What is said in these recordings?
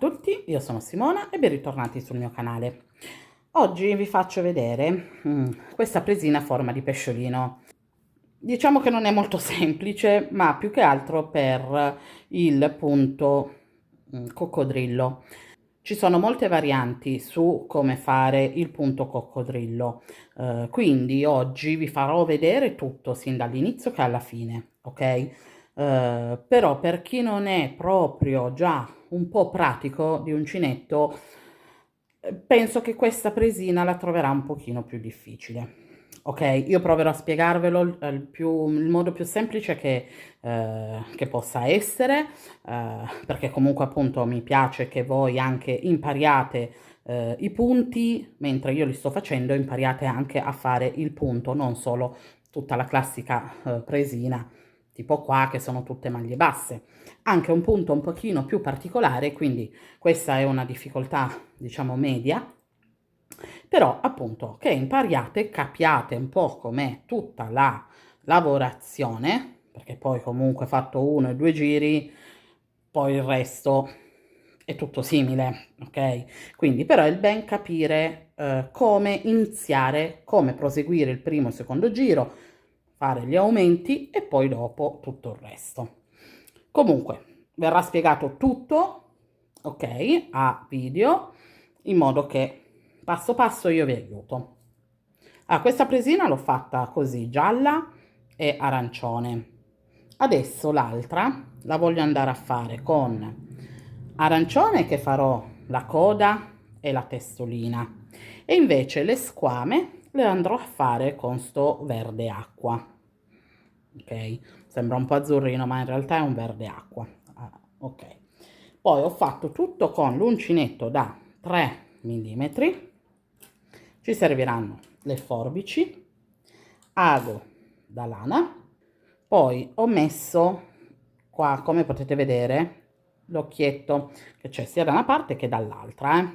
tutti, io sono Simona e ben ritornati sul mio canale. Oggi vi faccio vedere questa presina a forma di pesciolino. Diciamo che non è molto semplice, ma più che altro per il punto coccodrillo. Ci sono molte varianti su come fare il punto coccodrillo, quindi oggi vi farò vedere tutto sin dall'inizio che alla fine, ok? Però per chi non è proprio già un po' pratico di uncinetto, penso che questa presina la troverà un pochino più difficile. Ok, io proverò a spiegarvelo il modo più semplice che possa essere, perché comunque appunto mi piace che voi anche impariate i punti, mentre io li sto facendo, impariate anche a fare il punto, non solo tutta la classica presina, tipo qua che sono tutte maglie basse. Anche un punto un pochino più particolare, quindi questa è una difficoltà, diciamo, media, però appunto che impariate, capiate un po' com'è tutta la lavorazione, perché poi comunque fatto uno e due giri, poi il resto è tutto simile, ok? Quindi però è il ben capire come iniziare, come proseguire il primo e il secondo giro, fare gli aumenti e poi dopo tutto il resto. Comunque verrà spiegato tutto, ok, a video, in modo che passo passo io vi aiuto. Questa presina l'ho fatta così, gialla e arancione. Adesso l'altra la voglio andare a fare con arancione, che farò la coda e la testolina, e invece le squame le andrò a fare con sto verde acqua. Ok, sembra un po' azzurrino, ma in realtà è un verde acqua. Ok, poi ho fatto tutto con l'uncinetto da 3 mm. Ci serviranno le forbici, ago da lana, poi ho messo qua, come potete vedere, l'occhietto che c'è sia da una parte che dall'altra,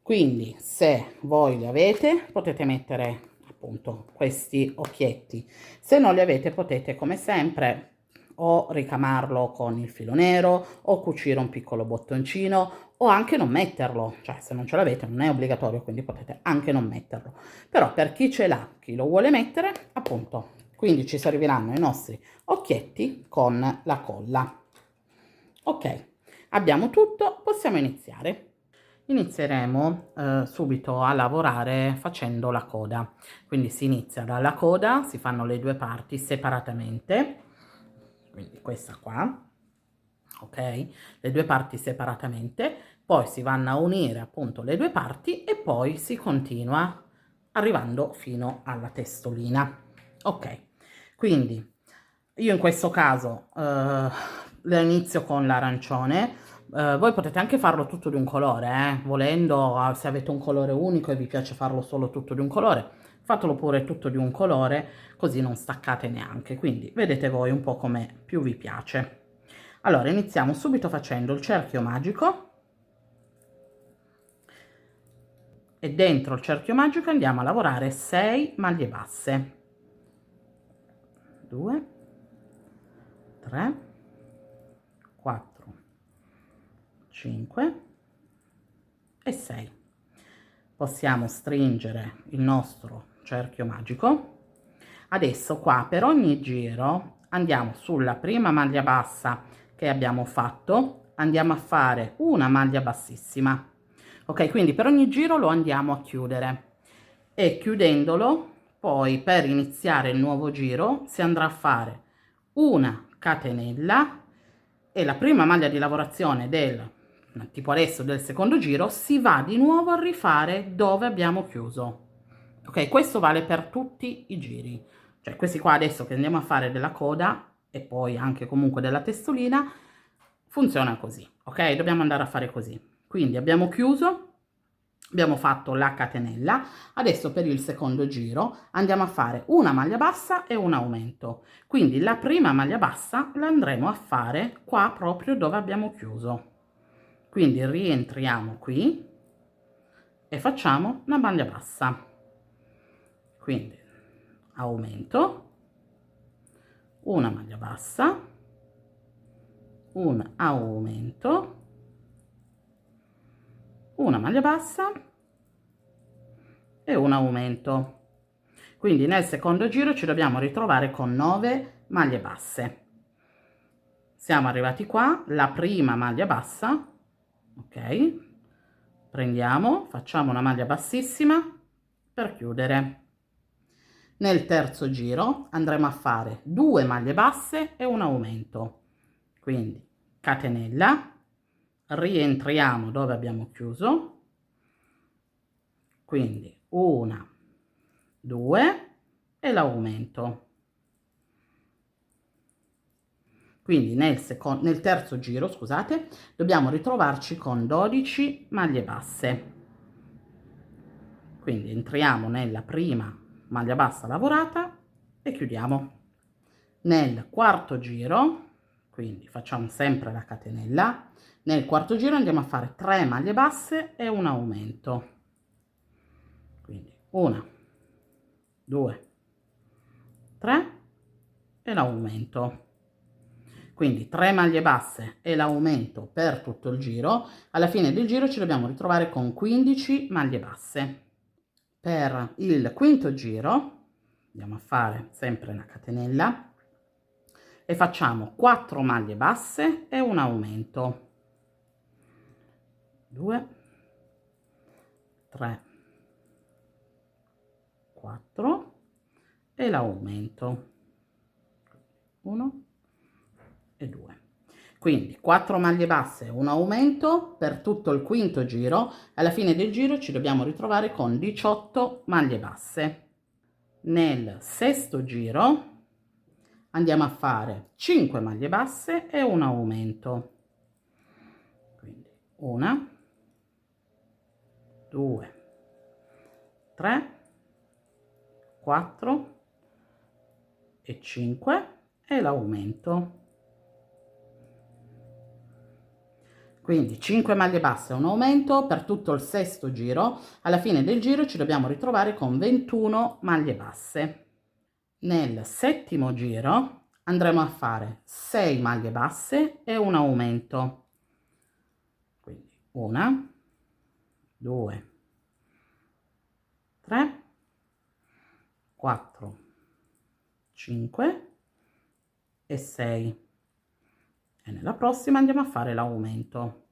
Quindi se voi li avete potete mettere appunto questi occhietti, se non li avete potete come sempre o ricamarlo con il filo nero o cucire un piccolo bottoncino o anche non metterlo, cioè se non ce l'avete non è obbligatorio, quindi potete anche non metterlo, però per chi ce l'ha, chi lo vuole mettere, appunto, quindi ci serviranno i nostri occhietti con la colla. Ok, abbiamo tutto, possiamo iniziare. Inizieremo subito a lavorare facendo la coda, quindi si inizia dalla coda, si fanno le due parti separatamente, quindi questa qua, ok, le due parti separatamente, poi si vanno a unire appunto le due parti e poi si continua arrivando fino alla testolina. Ok, quindi io in questo caso lo inizio con l'arancione. Voi potete anche farlo tutto di un colore, volendo, se avete un colore unico e vi piace farlo solo tutto di un colore, fatelo pure tutto di un colore, così non staccate neanche. Quindi vedete voi un po' come più vi piace. Allora, iniziamo subito facendo il cerchio magico e dentro il cerchio magico andiamo a lavorare 6 maglie basse. 2, 3, 4, 5 e 6. Possiamo stringere il nostro cerchio magico. Adesso qua per ogni giro andiamo sulla prima maglia bassa che abbiamo fatto, andiamo a fare una maglia bassissima. Ok, quindi per ogni giro lo andiamo a chiudere e chiudendolo poi per iniziare il nuovo giro si andrà a fare una catenella e la prima maglia di lavorazione del tipo adesso del secondo giro si va di nuovo a rifare dove abbiamo chiuso. Ok, questo vale per tutti i giri, cioè questi qua adesso che andiamo a fare della coda e poi anche comunque della testolina funziona così, ok? Dobbiamo andare a fare così. Quindi abbiamo chiuso, abbiamo fatto la catenella, adesso per il secondo giro andiamo a fare una maglia bassa e un aumento. Quindi la prima maglia bassa la andremo a fare qua proprio dove abbiamo chiuso. Quindi rientriamo qui e facciamo una maglia bassa. Quindi aumento, una maglia bassa, un aumento una maglia bassa e un aumento. Quindi nel secondo giro ci dobbiamo ritrovare con 9 maglie basse. Siamo arrivati qua, la prima maglia bassa, ok, prendiamo, facciamo una maglia bassissima per chiudere. Nel terzo giro andremo a fare 2 maglie basse e un aumento, quindi catenella, rientriamo dove abbiamo chiuso, quindi 1, 2 e l'aumento. Quindi nel terzo giro, scusate, dobbiamo ritrovarci con 12 maglie basse. Quindi entriamo nella prima maglia bassa lavorata e chiudiamo. Nel quarto giro, quindi facciamo sempre la catenella, nel quarto giro andiamo a fare 3 maglie basse e un aumento. Quindi 1, 2, 3 e l'aumento. Quindi 3 maglie basse e l'aumento per tutto il giro. Alla fine del giro ci dobbiamo ritrovare con 15 maglie basse. Per il quinto giro andiamo a fare sempre una catenella e facciamo 4 maglie basse e un aumento. 2, 3, 4 e l'aumento. 1 e 2. Quindi 4 maglie basse, un aumento per tutto il quinto giro. Alla fine del giro ci dobbiamo ritrovare con 18 maglie basse. Nel sesto giro andiamo a fare 5 maglie basse e un aumento. Quindi 1, 2, 3, 4 e 5 e l'aumento. Quindi 5 maglie basse, un aumento per tutto il sesto giro. Alla fine del giro ci dobbiamo ritrovare con 21 maglie basse. Nel settimo giro andremo a fare 6 maglie basse e un aumento. Quindi 1, 2, 3, 4, 5 e 6. E nella prossima andiamo a fare l'aumento.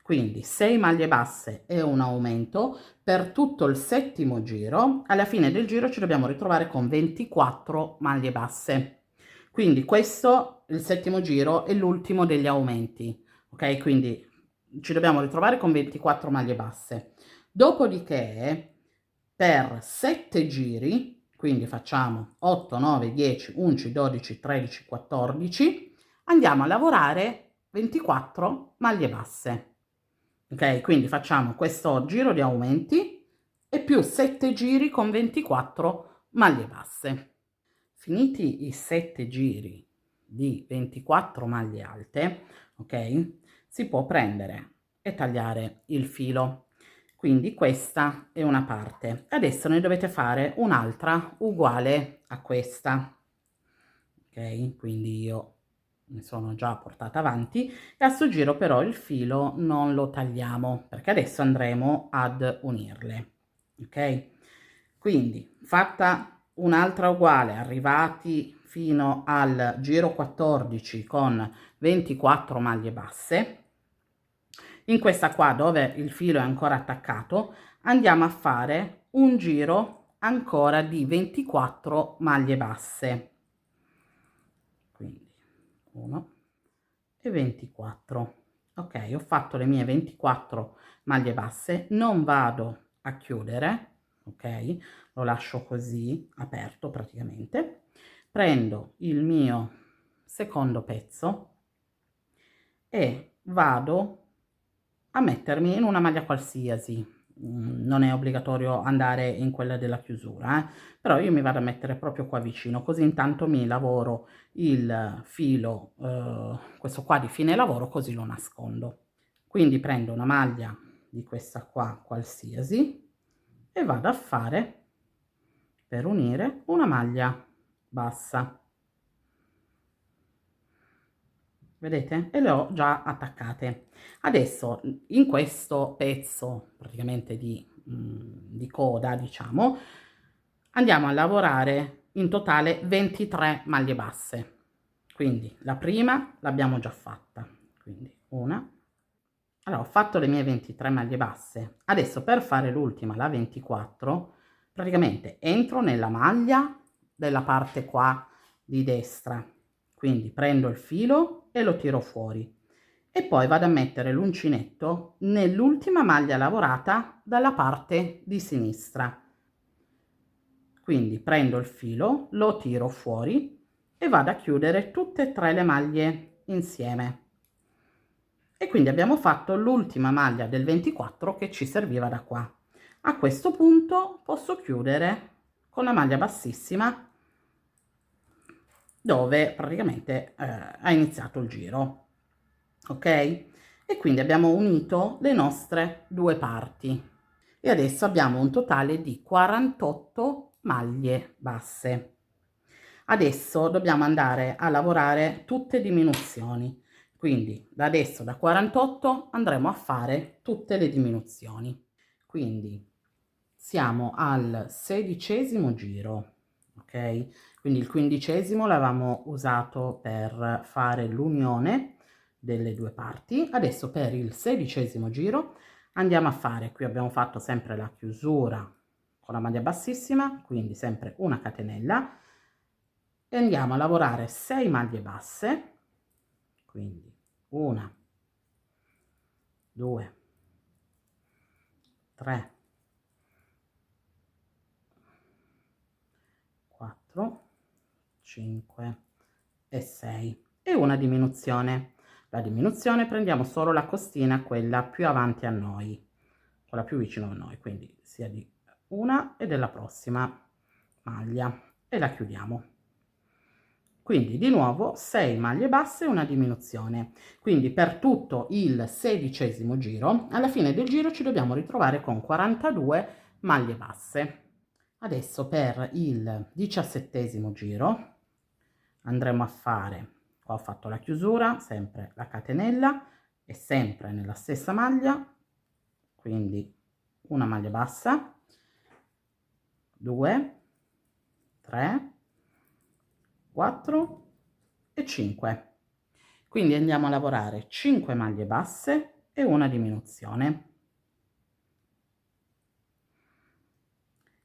Quindi 6 maglie basse e un aumento per tutto il settimo giro. Alla fine del giro ci dobbiamo ritrovare con 24 maglie basse. Quindi questo, il settimo giro, è l'ultimo degli aumenti, ok? Quindi ci dobbiamo ritrovare con 24 maglie basse. Dopodiché, per 7 giri, quindi facciamo 8, 9, 10, 11, 12, 13, 14, andiamo a lavorare 24 maglie basse. Ok, quindi facciamo questo giro di aumenti e più 7 giri con 24 maglie basse. Finiti i 7 giri di 24 maglie alte, ok, si può prendere e tagliare il filo. Quindi questa è una parte. Adesso ne dovete fare un'altra uguale a questa. Ok, quindi io mi sono già portata avanti e a sto giro però il filo non lo tagliamo perché adesso andremo ad unirle. Ok, quindi fatta un'altra uguale, arrivati fino al giro 14 con 24 maglie basse, in questa qua dove il filo è ancora attaccato andiamo a fare un giro ancora di 24 maglie basse, quindi 1 e 24. Ok, ho fatto le mie 24 maglie basse, non vado a chiudere, ok, lo lascio così aperto praticamente, prendo il mio secondo pezzo e vado a mettermi in una maglia qualsiasi. Non è obbligatorio andare in quella della chiusura, però io mi vado a mettere proprio qua vicino, così intanto mi lavoro il filo, questo qua di fine lavoro, così lo nascondo. Quindi prendo una maglia di questa qua qualsiasi e vado a fare, per unire, una maglia bassa. vedete? E le ho già attaccate. Adesso in questo pezzo praticamente di coda, diciamo, andiamo a lavorare in totale 23 maglie basse. Quindi la prima l'abbiamo già fatta, quindi una. Allora, ho fatto le mie 23 maglie basse. Adesso per fare l'ultima, la 24, praticamente entro nella maglia della parte qua di destra, quindi prendo il filo e lo tiro fuori e poi vado a mettere l'uncinetto nell'ultima maglia lavorata dalla parte di sinistra. Quindi prendo il filo, lo tiro fuori e vado a chiudere tutte e tre le maglie insieme. E quindi abbiamo fatto l'ultima maglia del 24 che ci serviva da qua. A questo punto posso chiudere con la maglia bassissima dove praticamente ha iniziato il giro, ok? E quindi abbiamo unito le nostre due parti e adesso abbiamo un totale di 48 maglie basse. Adesso dobbiamo andare a lavorare tutte diminuzioni, quindi da adesso da 48 andremo a fare tutte le diminuzioni. Quindi siamo al 16° giro, ok? Quindi il 15° l'avevamo usato per fare l'unione delle due parti. Adesso per il 16° giro andiamo a fare, qui abbiamo fatto sempre la chiusura con la maglia bassissima, quindi sempre una catenella, e andiamo a lavorare 6 maglie basse, quindi 1, 2, 3, 4, 5 e 6 e una diminuzione. La diminuzione prendiamo solo la costina, quella più avanti a noi, quella più vicino a noi, quindi sia di una e della prossima maglia, e la chiudiamo. Quindi di nuovo 6 maglie basse e una diminuzione. Quindi per tutto il 16° giro, alla fine del giro ci dobbiamo ritrovare con 42 maglie basse. Adesso per il 17° giro andremo a fare, qua ho fatto la chiusura, sempre la catenella e sempre nella stessa maglia, quindi una maglia bassa, 2, 3, 4 e 5. Quindi andiamo a lavorare 5 maglie basse e una diminuzione.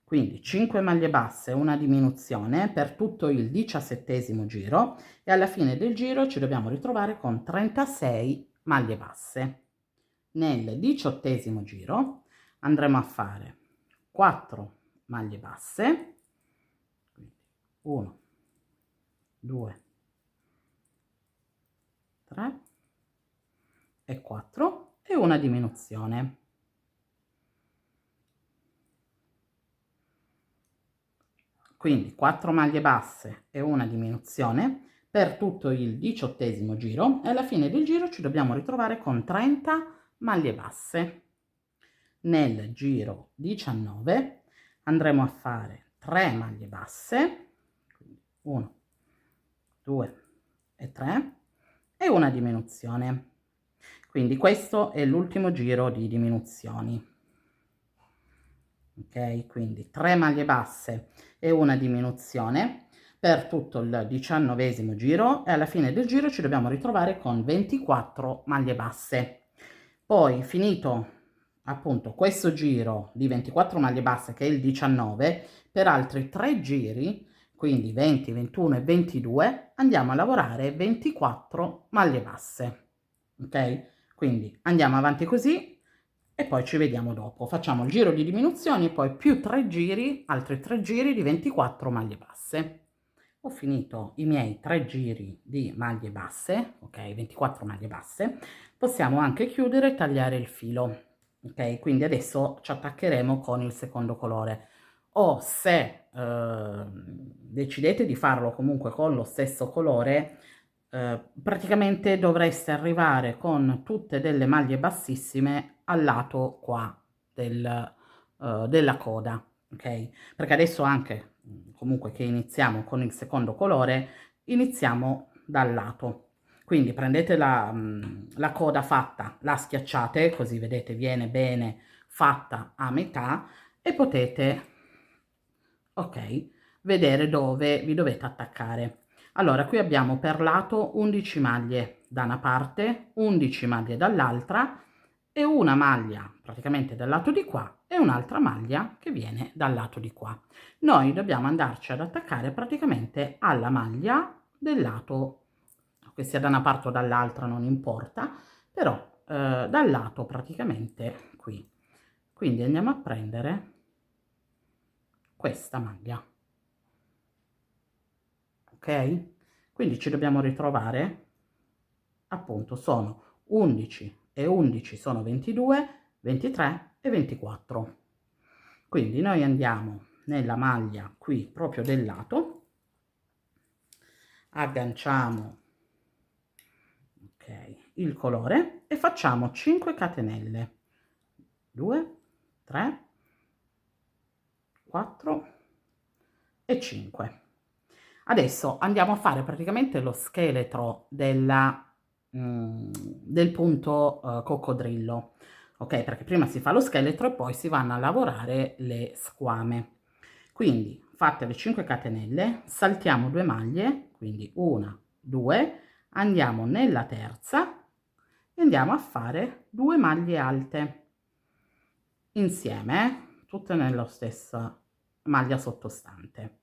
Quindi 5 maglie basse, una diminuzione per tutto il 17° giro e alla fine del giro ci dobbiamo ritrovare con 36 maglie basse. Nel 18° giro andremo a fare 4 maglie basse, quindi 1, 2, 3 e 4 e una diminuzione. Quindi 4 maglie basse e una diminuzione per tutto il 18° giro e alla fine del giro ci dobbiamo ritrovare con 30 maglie basse. Nel giro 19 andremo a fare 3 maglie basse, 1, 2 e 3 e una diminuzione. Quindi questo è l'ultimo giro di diminuzioni. Ok, quindi 3 maglie basse e una diminuzione per tutto il 19° giro e alla fine del giro ci dobbiamo ritrovare con 24 maglie basse. Poi finito appunto questo giro di 24 maglie basse che è il 19, per altri 3 giri, quindi 20, 21 e 22, andiamo a lavorare 24 maglie basse. Ok? Quindi andiamo avanti così e poi ci vediamo dopo. Facciamo il giro di diminuzioni e poi più 3 giri, altri 3 giri di 24 maglie basse. Ho finito i miei 3 giri di maglie basse, ok, 24 maglie basse. Possiamo anche chiudere e tagliare il filo, ok? Quindi adesso ci attaccheremo con il secondo colore. O se decidete di farlo comunque con lo stesso colore, praticamente dovreste arrivare con tutte delle maglie bassissime al lato qua della coda, ok? Perché adesso anche comunque che iniziamo con il secondo colore, iniziamo dal lato. Quindi prendete la coda fatta, la schiacciate, così vedete viene bene fatta a metà e potete, ok, vedere dove vi dovete attaccare. Allora, qui abbiamo per lato 11 maglie da una parte, 11 maglie dall'altra e una maglia praticamente dal lato di qua e un'altra maglia che viene dal lato di qua. Noi dobbiamo andarci ad attaccare praticamente alla maglia del lato, che sia da una parte o dall'altra non importa, però dal lato praticamente qui. Quindi andiamo a prendere questa maglia, ok? Quindi ci dobbiamo ritrovare, appunto sono 11 e 11 sono 22, 23 e 24. Quindi noi andiamo nella maglia qui proprio del lato, agganciamo, ok, il colore e facciamo 5 catenelle, 2, 3, 4 e 5. Adesso andiamo a fare praticamente lo scheletro del punto coccodrillo, ok? Perché prima si fa lo scheletro e poi si vanno a lavorare le squame. Quindi fatte le 5 catenelle, saltiamo 2 maglie, quindi una, 2, andiamo nella terza e andiamo a fare 2 maglie alte insieme, tutte nella stessa maglia sottostante.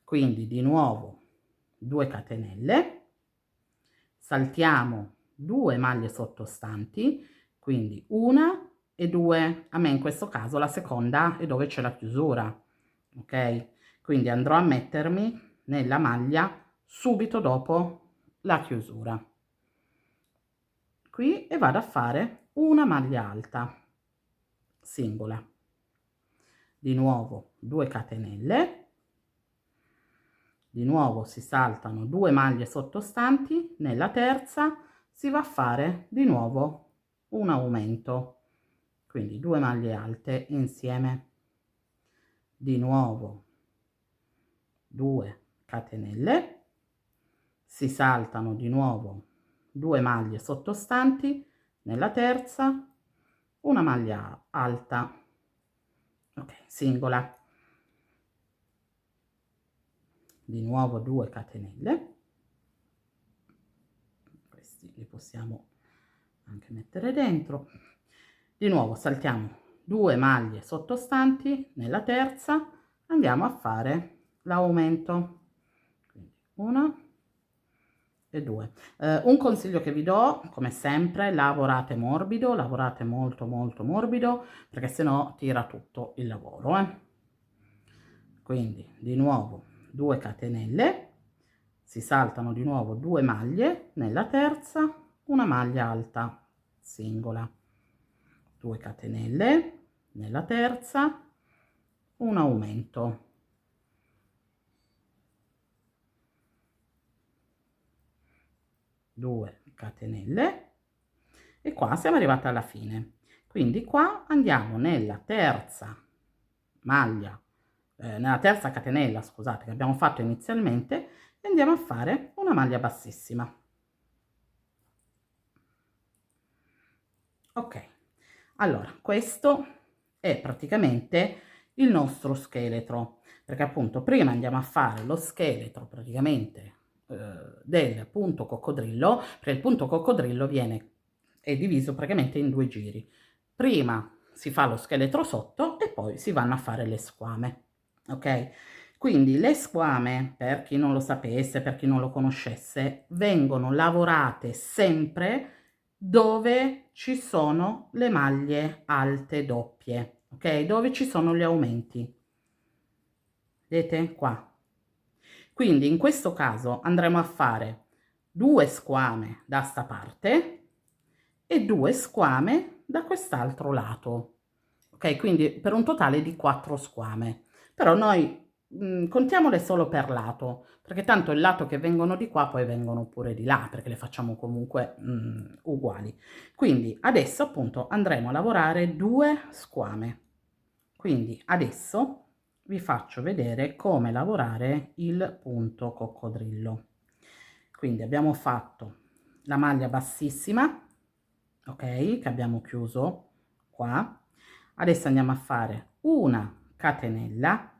Quindi di nuovo 2 catenelle, saltiamo 2 maglie sottostanti, quindi una e 2, a me in questo caso la seconda è dove c'è la chiusura, ok? Quindi andrò a mettermi nella maglia subito dopo la chiusura qui e vado a fare una maglia alta singola, di nuovo 2 catenelle, di nuovo si saltano 2 maglie sottostanti, nella terza si va a fare di nuovo un aumento, quindi 2 maglie alte insieme, di nuovo 2 catenelle, si saltano di nuovo 2 maglie sottostanti, nella terza una maglia alta, ok, singola, di nuovo 2 catenelle, questi li possiamo anche mettere dentro, di nuovo saltiamo 2 maglie sottostanti, nella terza andiamo a fare l'aumento, quindi 1 e 2. Un consiglio che vi do, come sempre, lavorate morbido, lavorate molto molto morbido, perché sennò tira tutto il lavoro, Quindi di nuovo 2 catenelle, si saltano di nuovo 2 maglie, nella terza una maglia alta singola, 2 catenelle, nella terza un aumento, 2 catenelle e qua siamo arrivati alla fine. Quindi qua andiamo nella terza maglia, nella terza catenella, scusate, che abbiamo fatto inizialmente e andiamo a fare una maglia bassissima. Ok, allora questo è praticamente il nostro scheletro, perché appunto prima andiamo a fare lo scheletro praticamente del punto coccodrillo, perché il punto coccodrillo è diviso praticamente in 2 giri. Prima si fa lo scheletro sotto e poi si vanno a fare le squame, ok? Quindi le squame, per chi non lo sapesse, per chi non lo conoscesse, vengono lavorate sempre dove ci sono le maglie alte doppie, ok? Dove ci sono gli aumenti. Vedete qua? Quindi in questo caso andremo a fare 2 squame da sta parte e 2 squame da quest'altro lato, ok? Quindi per un totale di 4 squame. Però noi contiamole solo per lato, perché tanto il lato che vengono di qua poi vengono pure di là, perché le facciamo comunque uguali. Quindi adesso appunto andremo a lavorare 2 squame. Quindi adesso vi faccio vedere come lavorare il punto coccodrillo. Quindi abbiamo fatto la maglia bassissima, ok, che abbiamo chiuso qua. Adesso andiamo a fare una catenella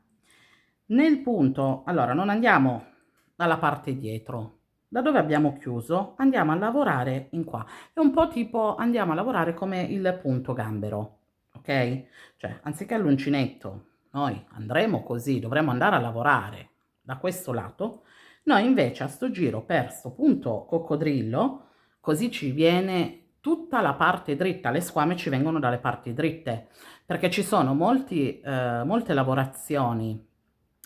nel punto. Allora non andiamo dalla parte dietro, da dove abbiamo chiuso andiamo a lavorare in qua. È un po' tipo andiamo a lavorare come il punto gambero, ok? Cioè anziché all'uncinetto noi andremo così, dovremo andare a lavorare da questo lato. Noi invece a sto giro per sto punto coccodrillo, così ci viene tutta la parte dritta, le squame ci vengono dalle parti dritte, perché ci sono molte lavorazioni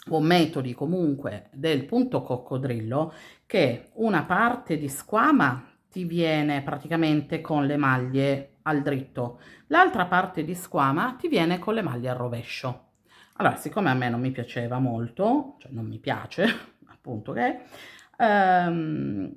o metodi comunque del punto coccodrillo che una parte di squama ti viene praticamente con le maglie al dritto, l'altra parte di squama ti viene con le maglie al rovescio. Allora, siccome a me non mi piaceva molto, cioè non mi piace, appunto che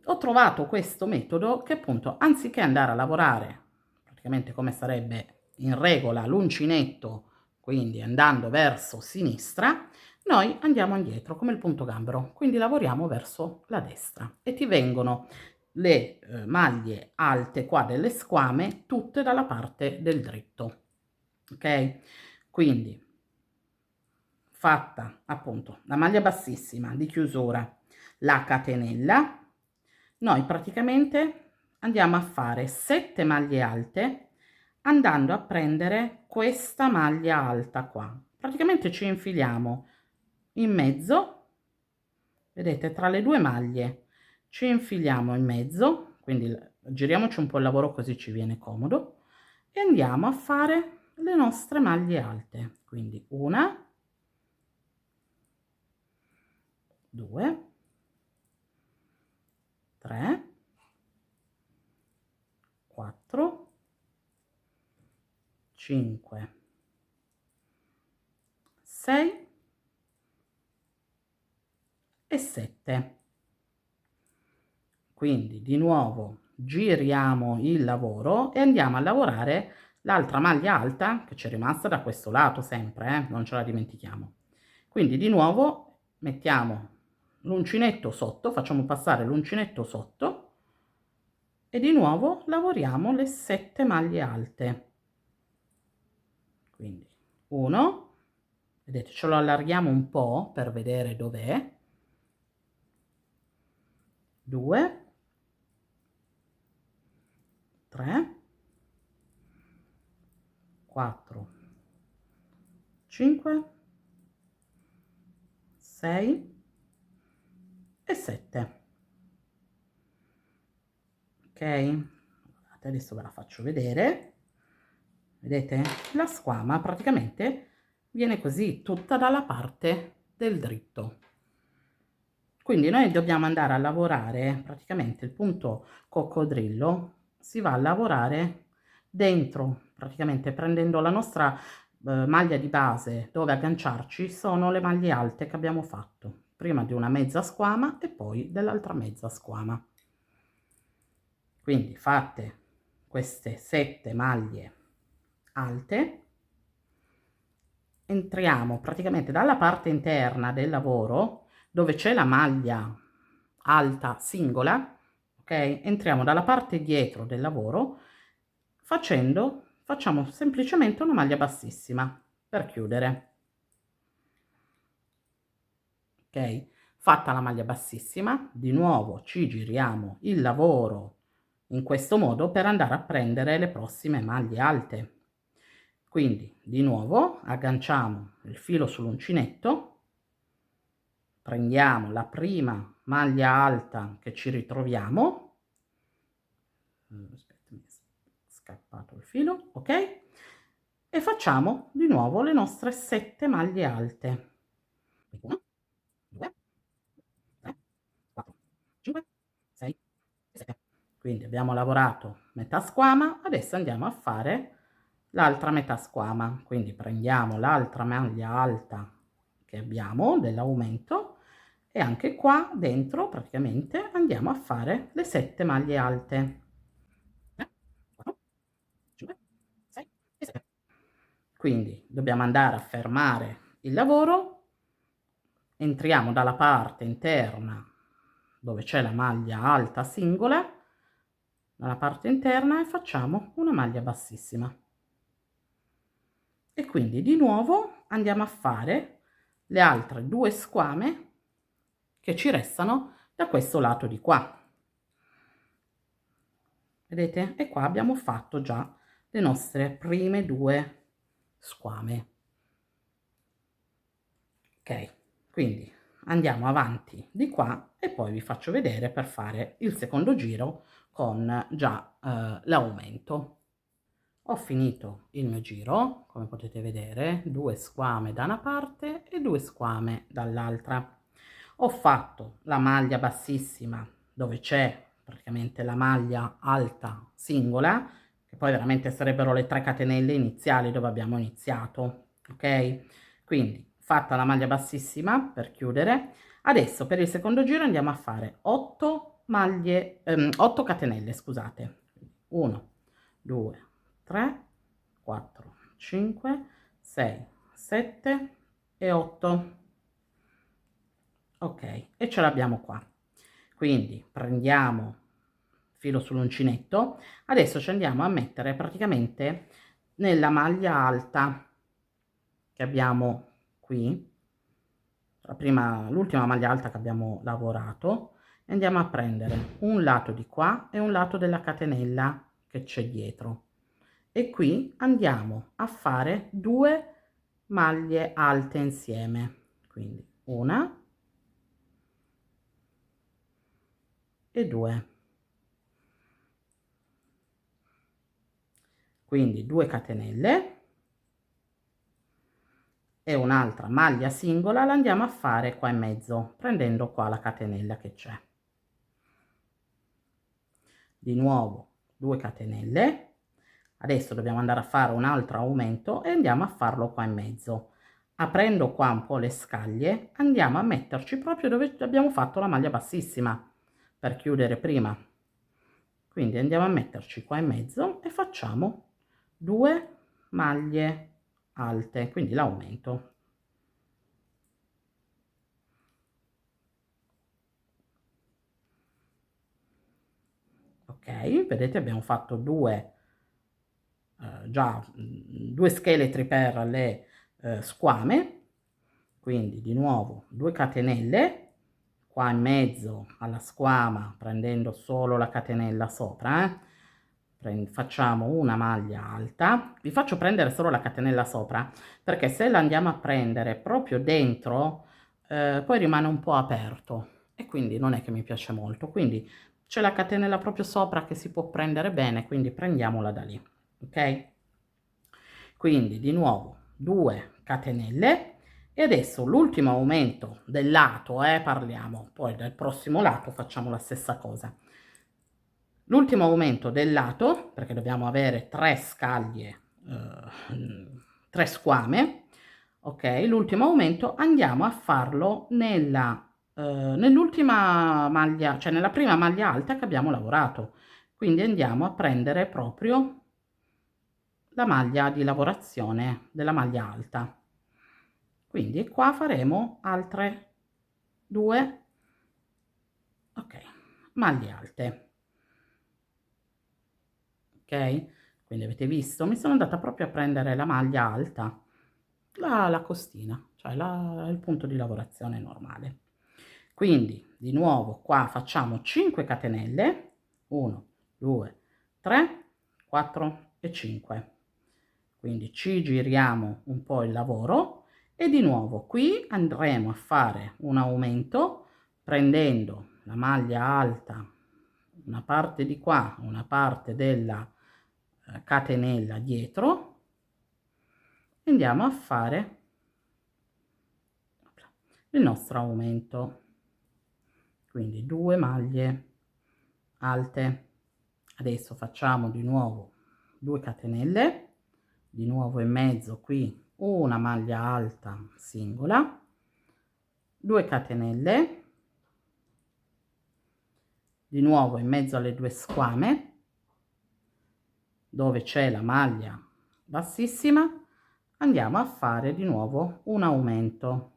ho trovato questo metodo che appunto anziché andare a lavorare praticamente come sarebbe in regola l'uncinetto, quindi andando verso sinistra, noi andiamo indietro come il punto gambero, quindi lavoriamo verso la destra e ti vengono le maglie alte qua delle squame tutte dalla parte del dritto, ok? Quindi fatta appunto la maglia bassissima di chiusura, la catenella, noi praticamente andiamo a fare 7 maglie alte andando a prendere questa maglia alta qua. Praticamente ci infiliamo in mezzo, vedete, tra le due maglie ci infiliamo in mezzo, quindi giriamoci un po' il lavoro così ci viene comodo e andiamo a fare le nostre maglie alte. Quindi una, 2, 3, 4, 5, 6 e 7. Quindi di nuovo giriamo il lavoro e andiamo a lavorare l'altra maglia alta che ci è rimasta da questo lato sempre, non ce la dimentichiamo. Quindi di nuovo mettiamo l'uncinetto sotto, facciamo passare l'uncinetto sotto e di nuovo lavoriamo le 7 maglie alte. Quindi 1, vedete, ce lo allarghiamo un po' per vedere dov'è, 2, 3, 4, 5, 6 e 7. Ok, adesso ve la faccio vedere. Vedete, la squama praticamente viene così tutta dalla parte del dritto. Quindi noi dobbiamo andare a lavorare praticamente il punto coccodrillo, si va a lavorare dentro, praticamente prendendo la nostra maglia di base dove agganciarci, sono le maglie alte che abbiamo fatto, prima di una mezza squama e poi dell'altra mezza squama. Quindi fatte queste 7 maglie alte, entriamo praticamente dalla parte interna del lavoro dove c'è la maglia alta singola, ok? Entriamo dalla parte dietro del lavoro facciamo semplicemente una maglia bassissima per chiudere, ok? Fatta la maglia bassissima, di nuovo ci giriamo il lavoro in questo modo per andare a prendere le prossime maglie alte. Quindi di nuovo agganciamo il filo sull'uncinetto, prendiamo la prima maglia alta che ci ritroviamo, aspetta, mi è scappato il filo, ok? E facciamo di nuovo le nostre 7 maglie alte. 1, 2, 3, 4, 5, 6 e 7. Quindi abbiamo lavorato metà squama, adesso andiamo a fare l'altra metà squama. Quindi prendiamo l'altra maglia alta che abbiamo dell'aumento e anche qua dentro praticamente andiamo a fare le 7 maglie alte. 3, 4, 5, 6 e 7. Quindi dobbiamo andare a fermare il lavoro, entriamo dalla parte interna dove c'è la maglia alta singola dalla parte interna e facciamo una maglia bassissima. E quindi di nuovo andiamo a fare le altre 2 squame che ci restano da questo lato di qua. Vedete? E qua abbiamo fatto già le nostre prime 2 squame. Ok, quindi andiamo avanti di qua e poi vi faccio vedere per fare il secondo giro con già l'aumento. Ho finito il mio giro, come potete vedere, 2 squame da una parte e 2 squame dall'altra. Ho fatto la maglia bassissima dove c'è praticamente la maglia alta singola, che poi veramente sarebbero le 3 catenelle iniziali dove abbiamo iniziato, ok? Quindi fatta la maglia bassissima per chiudere, adesso per il secondo giro andiamo a fare 8 maglie, 8 catenelle, scusate. 1, 2, 3, 4, 5, 6, 7 e 8. Ok, e ce l'abbiamo qua. Quindi prendiamo filo sull'uncinetto, adesso ci andiamo a mettere praticamente nella maglia alta che abbiamo qui, l'ultima maglia alta che abbiamo lavorato, e andiamo a prendere un lato di qua e un lato della catenella che c'è dietro. E qui andiamo a fare 2 maglie alte insieme, quindi una e 2, quindi 2 catenelle e un'altra maglia singola la andiamo a fare qua in mezzo prendendo qua la catenella che c'è. Di nuovo 2 catenelle. Adesso dobbiamo andare a fare un altro aumento e andiamo a farlo qua in mezzo. Aprendo qua un po' le scaglie andiamo a metterci proprio dove abbiamo fatto la maglia bassissima per chiudere prima. Quindi andiamo a metterci qua in mezzo e facciamo 2 maglie alte, quindi l'aumento. Ok, vedete abbiamo fatto già 2 scheletri per le squame, quindi di nuovo 2 catenelle qua in mezzo alla squama prendendo solo la catenella sopra, facciamo una maglia alta. Vi faccio prendere solo la catenella sopra perché se la andiamo a prendere proprio dentro poi rimane un po' aperto e quindi non è che mi piace molto, quindi c'è la catenella proprio sopra che si può prendere bene, quindi prendiamola da lì, ok? Quindi di nuovo 2 catenelle e adesso l'ultimo aumento del lato, parliamo, poi del prossimo lato facciamo la stessa cosa. L'ultimo aumento del lato, perché dobbiamo avere 3 scaglie, 3 squame, ok? L'ultimo aumento andiamo a farlo nell'ultima maglia, cioè nella prima maglia alta che abbiamo lavorato. Quindi andiamo a prendere proprio la maglia di lavorazione della maglia alta. Quindi qua faremo altre 2, ok, maglie alte. Ok? Quindi avete visto? Mi sono andata proprio a prendere la maglia alta, la costina, cioè il punto di lavorazione normale. Quindi di nuovo qua facciamo 5 catenelle, 1, 2, 3, 4 e 5. Quindi ci giriamo un po' il lavoro e di nuovo qui andremo a fare un aumento prendendo la maglia alta, una parte di qua, una parte della catenella dietro, e andiamo a fare il nostro aumento, quindi 2 maglie alte. Adesso facciamo di nuovo 2 catenelle, di nuovo in mezzo qui una maglia alta singola, 2 catenelle, di nuovo in mezzo alle 2 squame dove c'è la maglia bassissima andiamo a fare di nuovo un aumento,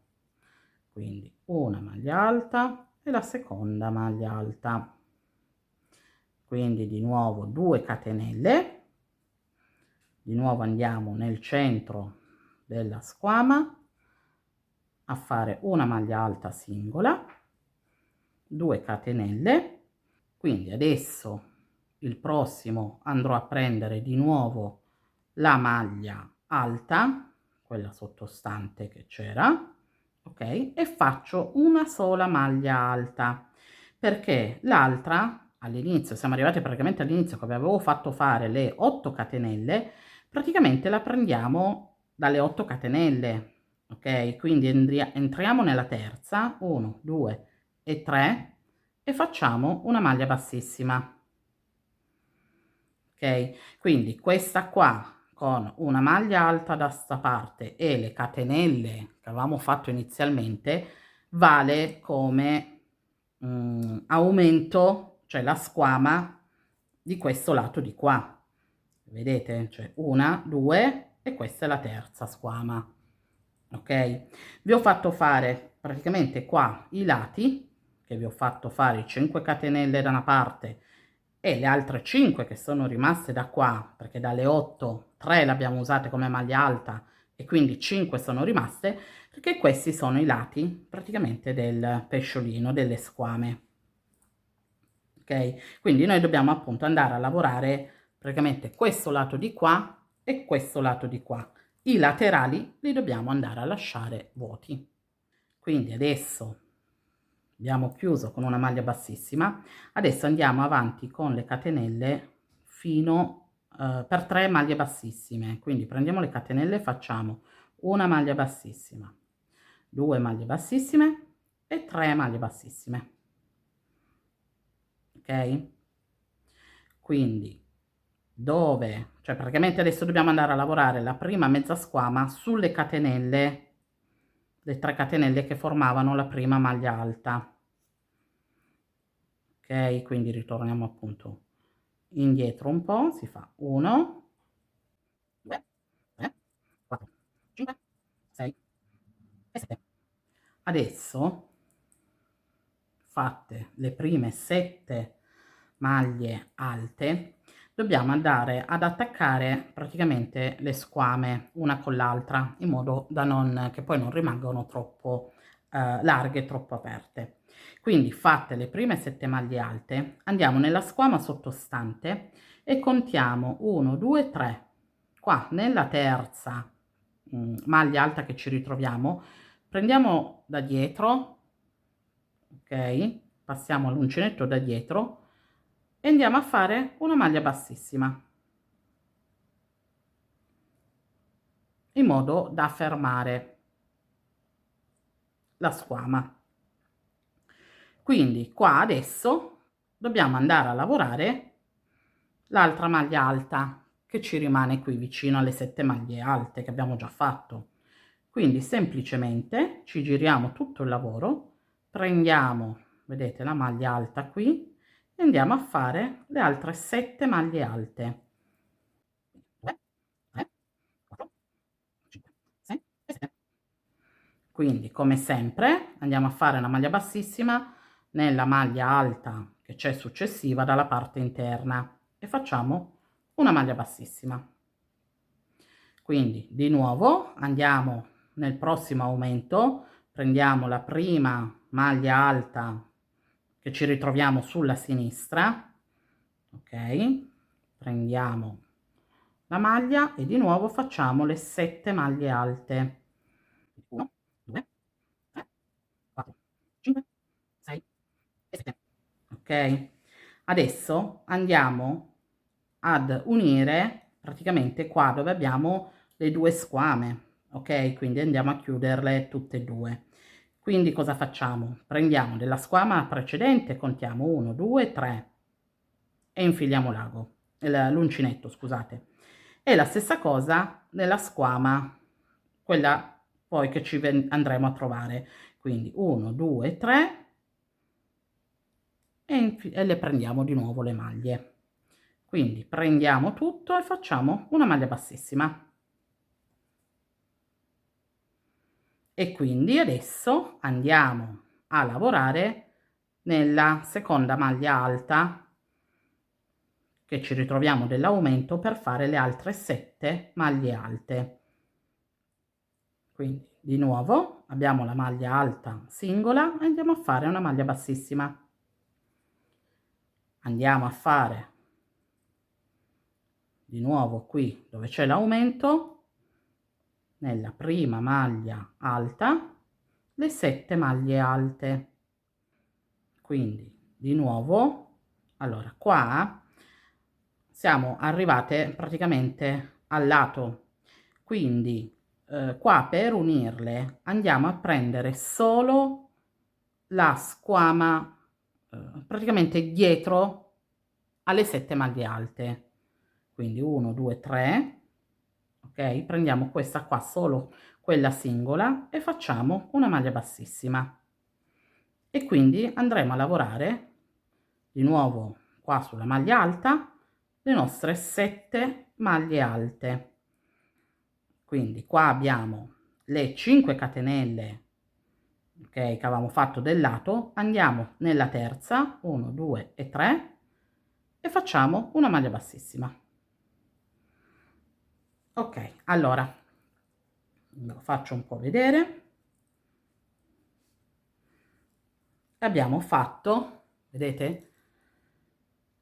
quindi una maglia alta e la seconda maglia alta. Quindi di nuovo 2 catenelle, di nuovo andiamo nel centro della squama a fare una maglia alta singola, 2 catenelle. Quindi adesso il prossimo andrò a prendere di nuovo la maglia alta, quella sottostante che c'era, ok, e faccio una sola maglia alta, perché l'altra all'inizio, siamo arrivati praticamente all'inizio, che avevo fatto fare le 8 catenelle, praticamente la prendiamo dalle 8 catenelle, ok, quindi entriamo nella terza, 1 2 e 3, e facciamo una maglia bassissima, ok. Quindi questa qua con una maglia alta da sta parte e le catenelle che avevamo fatto inizialmente vale come aumento, cioè la squama di questo lato di qua, vedete, cioè una, due, e questa è la terza squama, ok. Vi ho fatto fare praticamente qua i lati, che vi ho fatto fare 5 catenelle da una parte e le altre 5 che sono rimaste da qua, perché dalle 8 3 le abbiamo usate come maglia alta e quindi 5 sono rimaste, perché questi sono i lati praticamente del pesciolino, delle squame, ok. Quindi noi dobbiamo appunto andare a lavorare praticamente questo lato di qua e questo lato di qua. I laterali li dobbiamo andare a lasciare vuoti. Quindi adesso abbiamo chiuso con una maglia bassissima, adesso andiamo avanti con le catenelle fino per 3 maglie bassissime. Quindi prendiamo le catenelle e facciamo una maglia bassissima, 2 maglie bassissime e 3 maglie bassissime, ok. Quindi dove, cioè praticamente adesso dobbiamo andare a lavorare la prima mezza squama sulle catenelle, le 3 catenelle che formavano la prima maglia alta, ok. Quindi ritorniamo appunto indietro un po', si fa 1 2 3 4 5 6 e 7. Adesso fatte le prime 7 maglie alte dobbiamo andare ad attaccare praticamente le squame una con l'altra, in modo da non che poi non rimangano troppo larghe, troppo aperte. Quindi fatte le prime 7 maglie alte andiamo nella squama sottostante e contiamo 1 2 3. Qua nella terza maglia alta che ci ritroviamo prendiamo da dietro, ok, passiamo l'uncinetto da dietro e andiamo a fare una maglia bassissima, in modo da fermare la squama. Quindi qua adesso dobbiamo andare a lavorare l'altra maglia alta che ci rimane qui vicino alle 7 maglie alte che abbiamo già fatto. Quindi semplicemente ci giriamo tutto il lavoro, prendiamo, vedete, la maglia alta qui e andiamo a fare le altre 7 maglie alte. 2, 3, 4, 5, 6 e 7. Quindi come sempre andiamo a fare una maglia bassissima nella maglia alta che c'è successiva dalla parte interna e facciamo una maglia bassissima. Quindi di nuovo andiamo nel prossimo aumento, prendiamo la prima maglia alta che ci ritroviamo sulla sinistra, ok, prendiamo la maglia e di nuovo facciamo le 7 maglie alte, 1 2 3 4 5 6 e 7, ok. Adesso andiamo ad unire praticamente qua dove abbiamo le 2 squame, ok, quindi andiamo a chiuderle tutte e 2. Quindi cosa facciamo? Prendiamo della squama precedente, contiamo 1 2 3 e infiliamo l'ago, l'uncinetto, scusate, e la stessa cosa nella squama, quella poi che ci andremo a trovare, quindi 1 2 3 e le prendiamo di nuovo le maglie. Quindi prendiamo tutto e facciamo una maglia bassissima. E quindi adesso andiamo a lavorare nella seconda maglia alta che ci ritroviamo dell'aumento per fare le altre 7 maglie alte. Quindi di nuovo abbiamo la maglia alta singola e andiamo a fare una maglia bassissima. Andiamo a fare di nuovo qui dove c'è l'aumento, nella prima maglia alta, le 7 maglie alte. Quindi di nuovo, allora qua siamo arrivate praticamente al lato, quindi qua per unirle andiamo a prendere solo la squama praticamente dietro alle 7 maglie alte. Quindi 1 2 3, ok, prendiamo questa qua, solo quella singola, e facciamo una maglia bassissima, e quindi andremo a lavorare di nuovo qua sulla maglia alta le nostre 7 maglie alte. Quindi qua abbiamo le 5 catenelle, ok, che avevamo fatto del lato, andiamo nella terza, 1 2 e 3, e facciamo una maglia bassissima. Ok, allora ve lo faccio un po' vedere. Abbiamo fatto, vedete,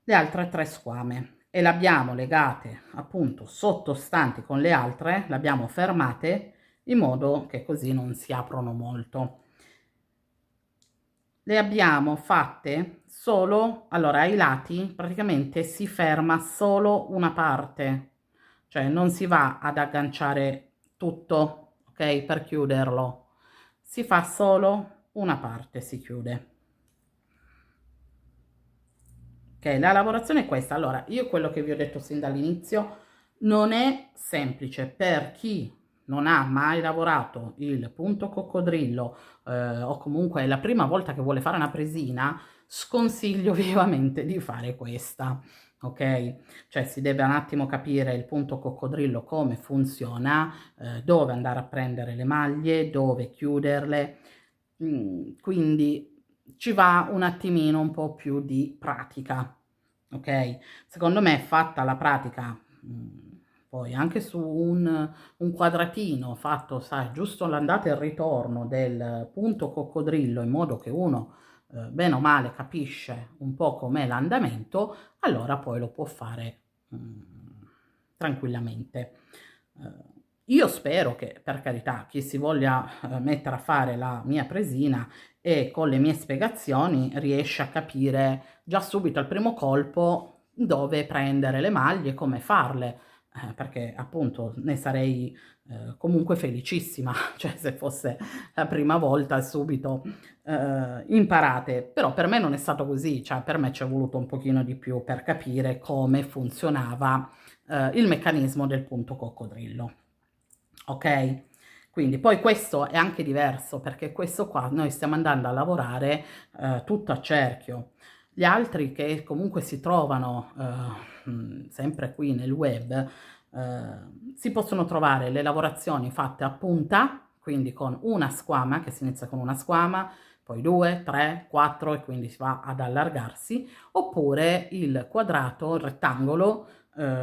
le altre 3 squame e le abbiamo legate appunto sottostanti con le altre, le abbiamo fermate in modo che così non si aprono molto. Le abbiamo fatte solo, allora ai lati praticamente si ferma solo una parte, cioè non si va ad agganciare tutto, ok, per chiuderlo, si fa solo una parte, si chiude. Ok, la lavorazione è questa. Allora, io quello che vi ho detto sin dall'inizio non è semplice per chi non ha mai lavorato il punto coccodrillo, o comunque è la prima volta che vuole fare una presina. Sconsiglio vivamente di fare questa, ok? Cioè si deve un attimo capire il punto coccodrillo come funziona, dove andare a prendere le maglie, dove chiuderle, quindi ci va un attimino un po' più di pratica, ok? Secondo me, fatta la pratica, poi anche su un quadratino fatto, sai, giusto l'andata e il ritorno del punto coccodrillo, in modo che uno bene o male capisce un po' com'è l'andamento, allora poi lo può fare tranquillamente. Io spero che, per carità, chi si voglia mettere a fare la mia presina e con le mie spiegazioni riesce a capire già subito al primo colpo dove prendere le maglie, come farle, perché appunto ne sarei comunque felicissima, cioè se fosse la prima volta subito imparate, però per me non è stato così, cioè per me ci è voluto un pochino di più per capire come funzionava il meccanismo del punto coccodrillo, ok? Quindi poi questo è anche diverso, perché questo qua noi stiamo andando a lavorare tutto a cerchio. Gli altri che comunque si trovano sempre qui nel web, si possono trovare le lavorazioni fatte a punta, quindi con una squama, che si inizia con una squama, poi 2, 3, 4 e quindi si va ad allargarsi, oppure il quadrato, il rettangolo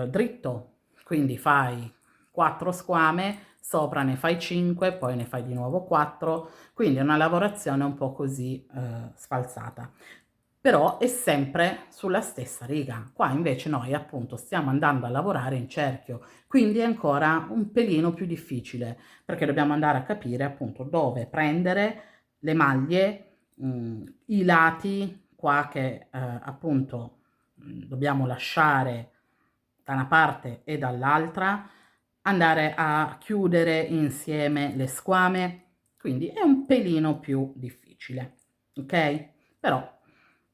dritto, quindi fai 4 squame, sopra ne fai 5, poi ne fai di nuovo 4, quindi è una lavorazione un po' così sfalsata, però è sempre sulla stessa riga. Qua invece noi appunto stiamo andando a lavorare in cerchio, quindi è ancora un pelino più difficile, perché dobbiamo andare a capire appunto dove prendere le maglie, i lati qua che appunto dobbiamo lasciare da una parte e dall'altra, andare a chiudere insieme le squame, quindi è un pelino più difficile, ok? Però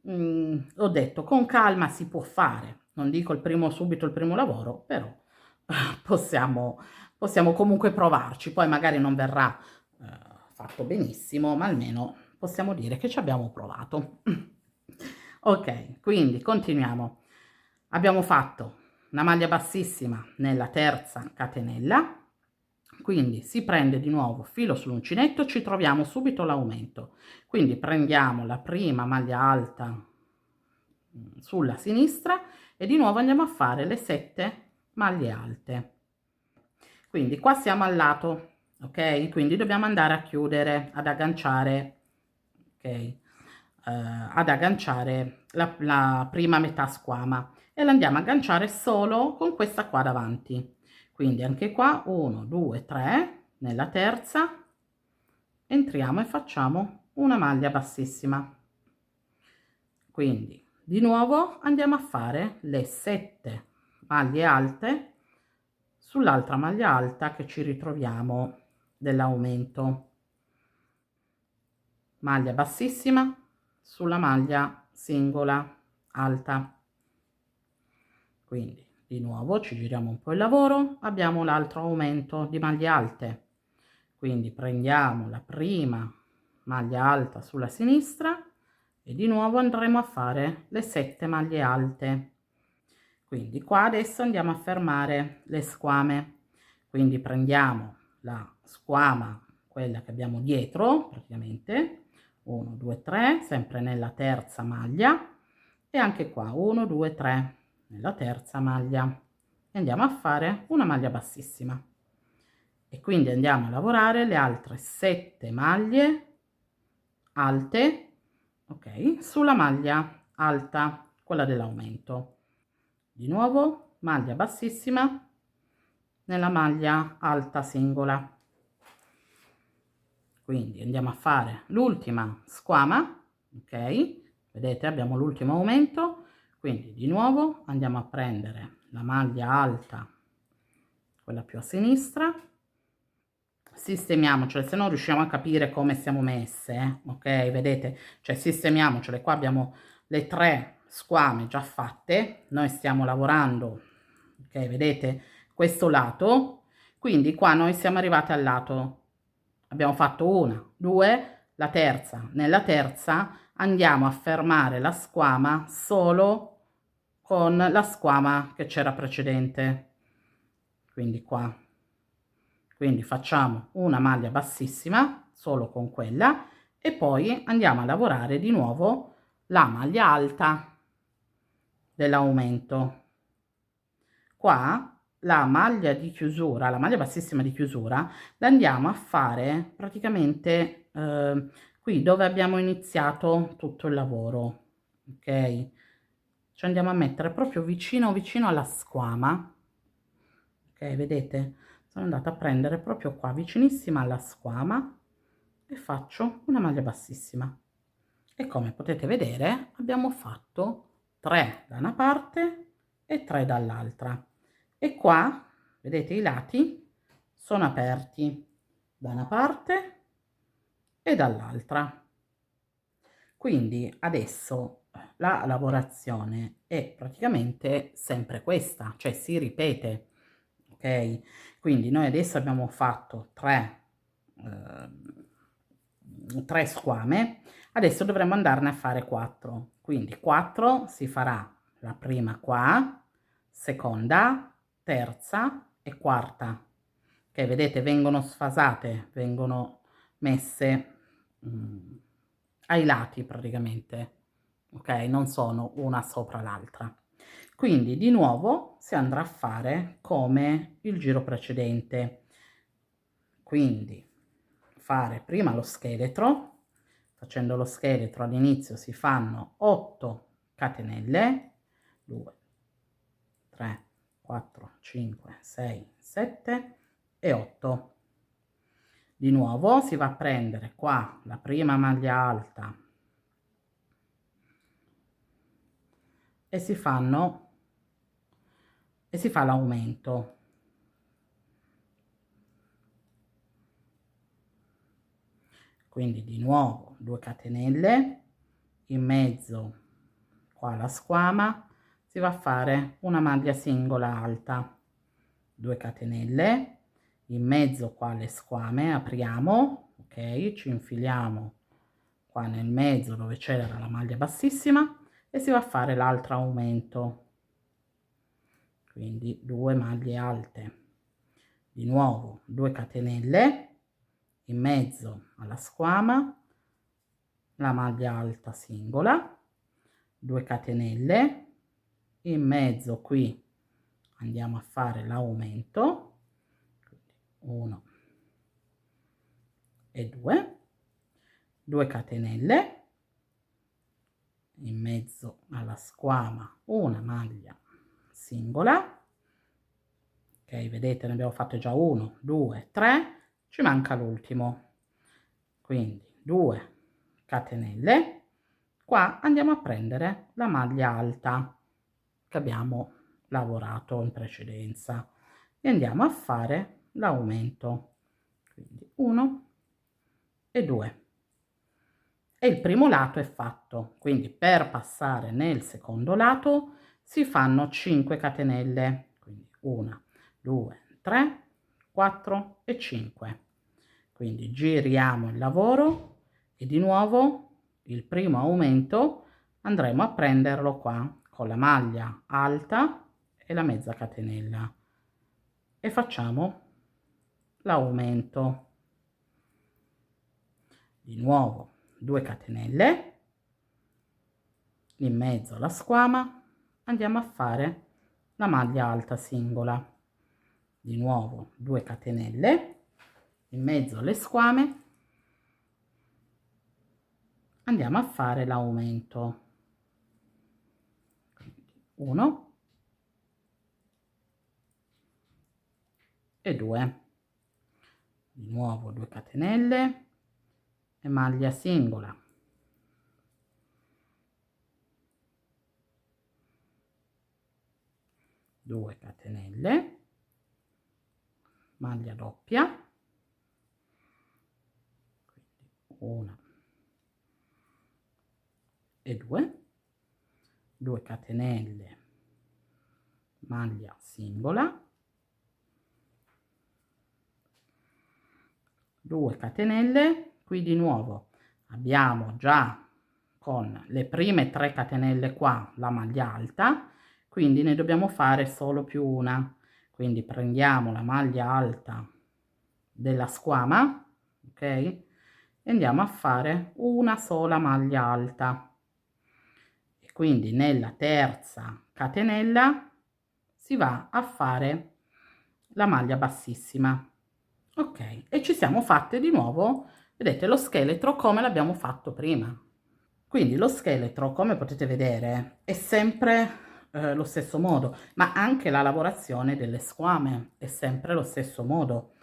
ho detto, con calma si può fare, non dico subito il primo lavoro, però possiamo comunque provarci, poi magari non verrà fatto benissimo, ma almeno possiamo dire che ci abbiamo provato. Ok, quindi continuiamo. Abbiamo fatto una maglia bassissima nella terza catenella, quindi si prende di nuovo filo sull'uncinetto, ci troviamo subito l'aumento, quindi prendiamo la prima maglia alta sulla sinistra e di nuovo andiamo a fare le 7 maglie alte. Quindi qua siamo al lato, ok? Quindi dobbiamo andare a chiudere, ad agganciare, ok? Ad agganciare la prima metà squama e la andiamo a agganciare solo con questa qua davanti. Quindi anche qua 1, 2, 3, nella terza entriamo e facciamo una maglia bassissima. Quindi di nuovo andiamo a fare le 7 maglie alte sull'altra maglia alta che ci ritroviamo dell'aumento. Maglia bassissima sulla maglia singola alta. Quindi di nuovo ci giriamo un po' il lavoro, abbiamo l'altro aumento di maglie alte, quindi prendiamo la prima maglia alta sulla sinistra e di nuovo andremo a fare le 7 maglie alte. Quindi qua adesso andiamo a fermare le squame, quindi prendiamo la squama, quella che abbiamo dietro praticamente, 1, 2, 3, sempre nella terza maglia, e anche qua 1, 2, 3 nella terza maglia e andiamo a fare una maglia bassissima e quindi andiamo a lavorare le altre 7 maglie alte, ok, sulla maglia alta, quella dell'aumento. Di nuovo maglia bassissima nella maglia alta singola, quindi andiamo a fare l'ultima squama, ok, vedete abbiamo l'ultimo aumento, quindi di nuovo andiamo a prendere la maglia alta, quella più a sinistra, sistemiamocele, se non riusciamo a capire come siamo messe, ok, vedete, cioè sistemiamocele, qua abbiamo le 3 squame già fatte, noi stiamo lavorando, ok, vedete questo lato, quindi qua noi siamo arrivati al lato, abbiamo fatto una, due, la terza, nella terza andiamo a fermare la squama solo con la squama che c'era precedente, quindi qua, quindi facciamo una maglia bassissima solo con quella e poi andiamo a lavorare di nuovo la maglia alta dell'aumento. Qua la maglia di chiusura, la maglia bassissima di chiusura, la andiamo a fare praticamente qui dove abbiamo iniziato tutto il lavoro, ok? Ci andiamo a mettere proprio vicino vicino alla squama, ok? Vedete? Sono andata a prendere proprio qua vicinissima alla squama e faccio una maglia bassissima e come potete vedere abbiamo fatto 3 da una parte e 3 dall'altra e qua vedete i lati sono aperti da una parte e dall'altra, quindi adesso la lavorazione è praticamente sempre questa, cioè si ripete, ok? Quindi noi adesso abbiamo fatto 3 squame, adesso dovremmo andarne a fare 4, quindi 4 si farà la prima qua, seconda, terza e quarta, che vedete vengono sfasate, vengono messe ai lati praticamente, ok? Non sono una sopra l'altra. Quindi di nuovo si andrà a fare come il giro precedente, quindi fare prima lo scheletro, facendo lo scheletro all'inizio si fanno 8 catenelle, 2, 3, 4, 5, 6, 7 e 8. Di nuovo si va a prendere qua la prima maglia alta e si fa l'aumento. Quindi di nuovo 2 catenelle, in mezzo qua la squama, si va a fare una maglia singola alta, 2 catenelle, in mezzo qua le squame, apriamo, ok, ci infiliamo qua nel mezzo dove c'era la maglia bassissima e si va a fare l'altro aumento, quindi 2 maglie alte. di nuovo 2 catenelle, in mezzo alla squama, la maglia alta singola, 2 catenelle, in mezzo qui andiamo a fare l'aumento, 1 e 2, 2 catenelle, in mezzo alla squama una maglia singola, ok, vedete ne abbiamo fatte già 1, 2, 3, ci manca l'ultimo, quindi 2 catenelle, qua andiamo a prendere la maglia alta che abbiamo lavorato in precedenza e andiamo a fare l'aumento, quindi 1 e 2 e il primo lato è fatto, quindi per passare nel secondo lato si fanno 5 catenelle, quindi 1, 2, 3, 4 e 5, quindi giriamo il lavoro e di nuovo il primo aumento andremo a prenderlo qua con la maglia alta e la mezza catenella e facciamo l'aumento, di nuovo 2 catenelle, in mezzo alla squama andiamo a fare la maglia alta singola, di nuovo 2 catenelle, in mezzo alle squame andiamo a fare l'aumento, 1 e 2, di nuovo 2 catenelle e maglia singola, 2 catenelle, maglia doppia, quindi 1 e 2, 2 catenelle, maglia singola, 2 catenelle, qui di nuovo abbiamo già con le prime 3 catenelle qua la maglia alta, quindi ne dobbiamo fare solo più una, quindi prendiamo la maglia alta della squama, ok, e andiamo a fare una sola maglia alta e quindi nella terza catenella si va a fare la maglia bassissima, ok, e ci siamo fatte di nuovo, vedete, lo scheletro come l'abbiamo fatto prima. Quindi lo scheletro, come potete vedere, è sempre lo stesso modo, ma anche la lavorazione delle squame è sempre lo stesso modo.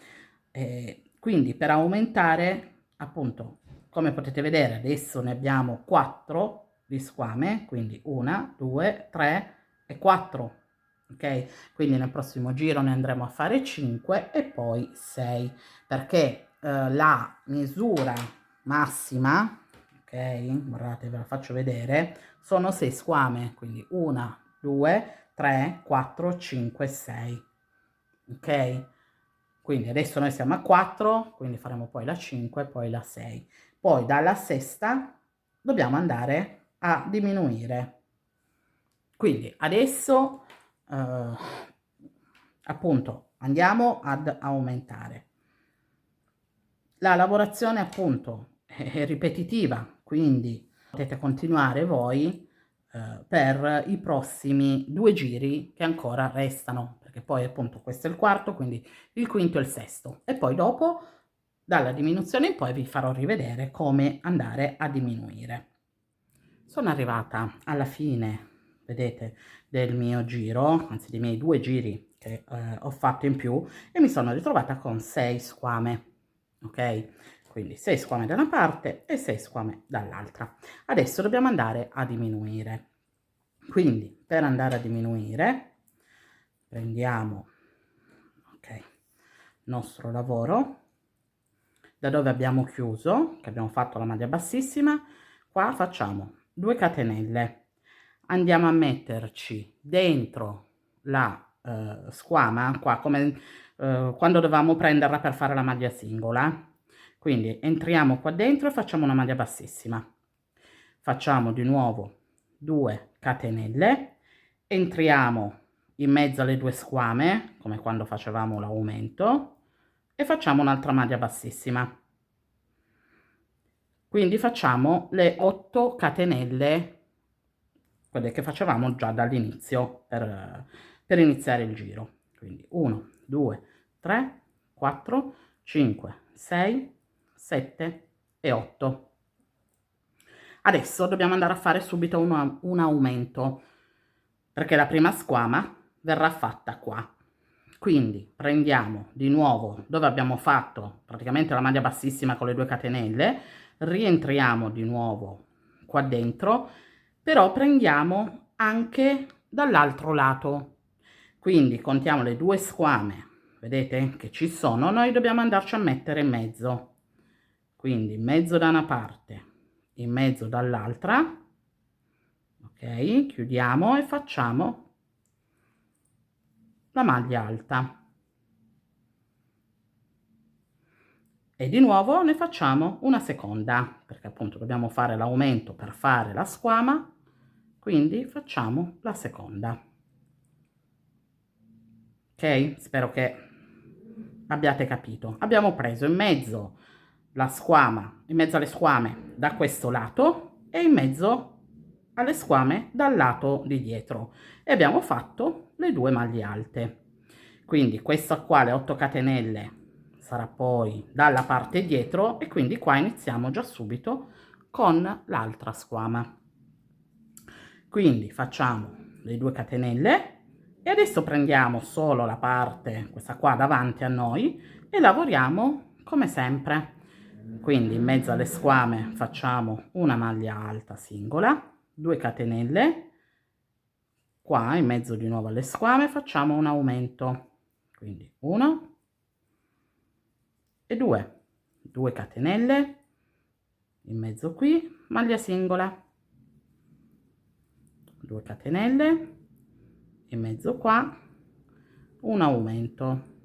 Quindi per aumentare, appunto, come potete vedere, adesso ne abbiamo 4 di squame, quindi 1, 2, 3 e 4. Ok? Quindi nel prossimo giro ne andremo a fare 5 e poi 6, perché la misura massima, ok, guardate, ve la faccio vedere, sono 6 squame, quindi 1, 2, 3, 4, 5, 6, ok? Quindi adesso noi siamo a 4, quindi faremo poi la 5 e poi la 6. Poi dalla sesta dobbiamo andare a diminuire. Quindi adesso appunto andiamo ad aumentare. La lavorazione appunto è ripetitiva, quindi potete continuare voi per i prossimi 2 giri che ancora restano, perché poi appunto questo è il quarto, quindi il quinto e il sesto, e poi dopo dalla diminuzione in poi vi farò rivedere come andare a diminuire. Sono arrivata alla fine, vedete, del mio giro, anzi dei miei 2 giri che ho fatto in più, e mi sono ritrovata con 6 squame, ok? Quindi 6 squame da una parte e 6 squame dall'altra. Adesso dobbiamo andare a diminuire. Quindi per andare a diminuire prendiamo, ok, il nostro lavoro da dove abbiamo chiuso, che abbiamo fatto la maglia bassissima, qua facciamo 2 catenelle, andiamo a metterci dentro la squama, qua come quando dovevamo prenderla per fare la maglia singola, quindi entriamo qua dentro e facciamo una maglia bassissima, facciamo di nuovo 2 catenelle, entriamo in mezzo alle 2 squame, come quando facevamo l'aumento, e facciamo un'altra maglia bassissima. Quindi facciamo le 8 catenelle, quelle che facevamo già dall'inizio per iniziare il giro. Quindi 1, 2, 3, 4, 5, 6, 7 e 8. Adesso dobbiamo andare a fare subito un aumento, perché la prima squama verrà fatta qua. Quindi prendiamo di nuovo dove abbiamo fatto praticamente la maglia bassissima con le 2 catenelle, rientriamo di nuovo qua dentro, però prendiamo anche dall'altro lato. Quindi contiamo le 2 squame, vedete che ci sono, noi dobbiamo andarci a mettere in mezzo. Quindi in mezzo da una parte, in mezzo dall'altra, ok? Chiudiamo e facciamo la maglia alta. E di nuovo ne facciamo una seconda, perché appunto dobbiamo fare l'aumento per fare la squama, quindi facciamo la seconda. Ok? Spero che abbiate capito. Abbiamo preso in mezzo la squama, in mezzo alle squame da questo lato e in mezzo alle squame dal lato di dietro e abbiamo fatto le 2 maglie alte. Quindi questa qua, le 8 catenelle, sarà poi dalla parte dietro e quindi qua iniziamo già subito con l'altra squama. Quindi facciamo le 2 catenelle e adesso prendiamo solo la parte, questa qua davanti a noi, e lavoriamo come sempre. Quindi in mezzo alle squame facciamo una maglia alta singola, 2 catenelle, qua in mezzo di nuovo alle squame facciamo un aumento, quindi 1 e 2, 2 catenelle, in mezzo qui maglia singola, 2 catenelle, in mezzo qua un aumento,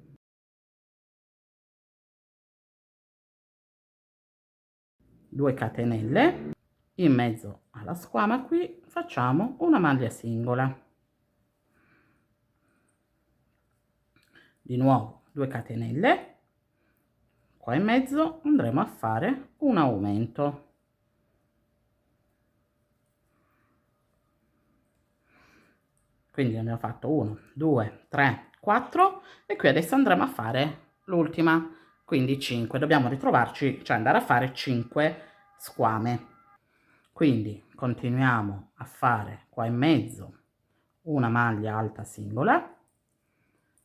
2 catenelle, in mezzo alla squama qui facciamo una maglia singola, di nuovo 2 catenelle, qua in mezzo andremo a fare un aumento, quindi abbiamo fatto 1, 2, 3, 4 e qui adesso andremo a fare l'ultima, quindi 5. Dobbiamo ritrovarci, cioè andare a fare 5 squame. Quindi continuiamo a fare qua in mezzo una maglia alta singola,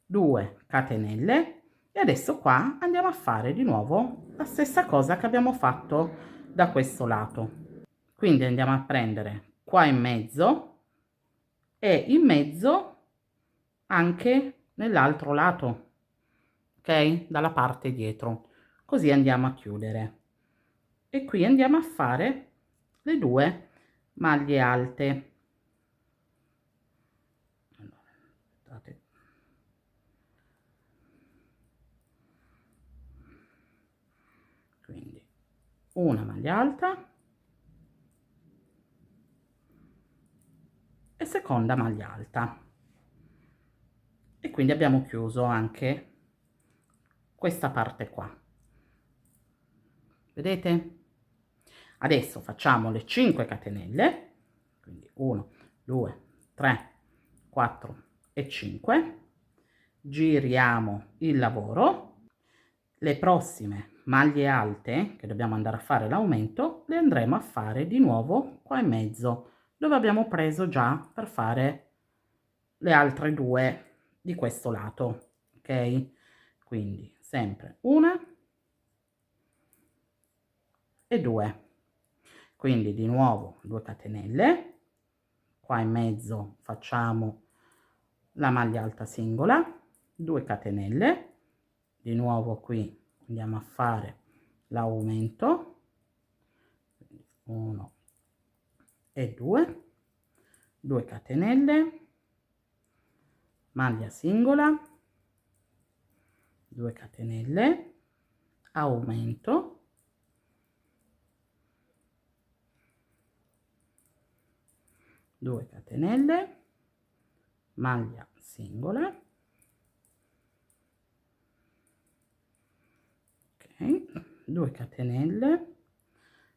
2 catenelle e adesso qua andiamo a fare di nuovo la stessa cosa che abbiamo fatto da questo lato. Quindi andiamo a prendere qua in mezzo e in mezzo anche nell'altro lato, ok? Dalla parte dietro. Così andiamo a chiudere. E qui andiamo a fare le 2 maglie alte. Allora, quindi una maglia alta e seconda maglia alta. E quindi abbiamo chiuso anche questa parte qua. Vedete? Adesso facciamo le 5 catenelle, quindi 1, 2, 3, 4 e 5, giriamo il lavoro, le prossime maglie alte che dobbiamo andare a fare l'aumento le andremo a fare di nuovo qua in mezzo, dove abbiamo preso già per fare le altre 2 di questo lato, ok? Quindi sempre una e 2, quindi di nuovo 2 catenelle, qua in mezzo facciamo la maglia alta singola, 2 catenelle, di nuovo qui andiamo a fare l'aumento, 1 e 2, 2 catenelle, maglia singola, 2 catenelle, aumento, 2 catenelle, maglia singola, ok, 2 catenelle,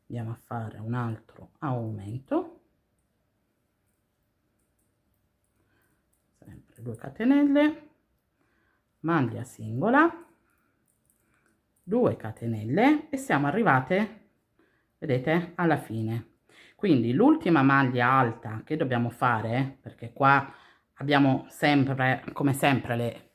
andiamo a fare un altro aumento, sempre 2 catenelle, maglia singola, 2 catenelle e siamo arrivate, vedete, alla fine. Quindi l'ultima maglia alta che dobbiamo fare, perché qua abbiamo sempre, come sempre,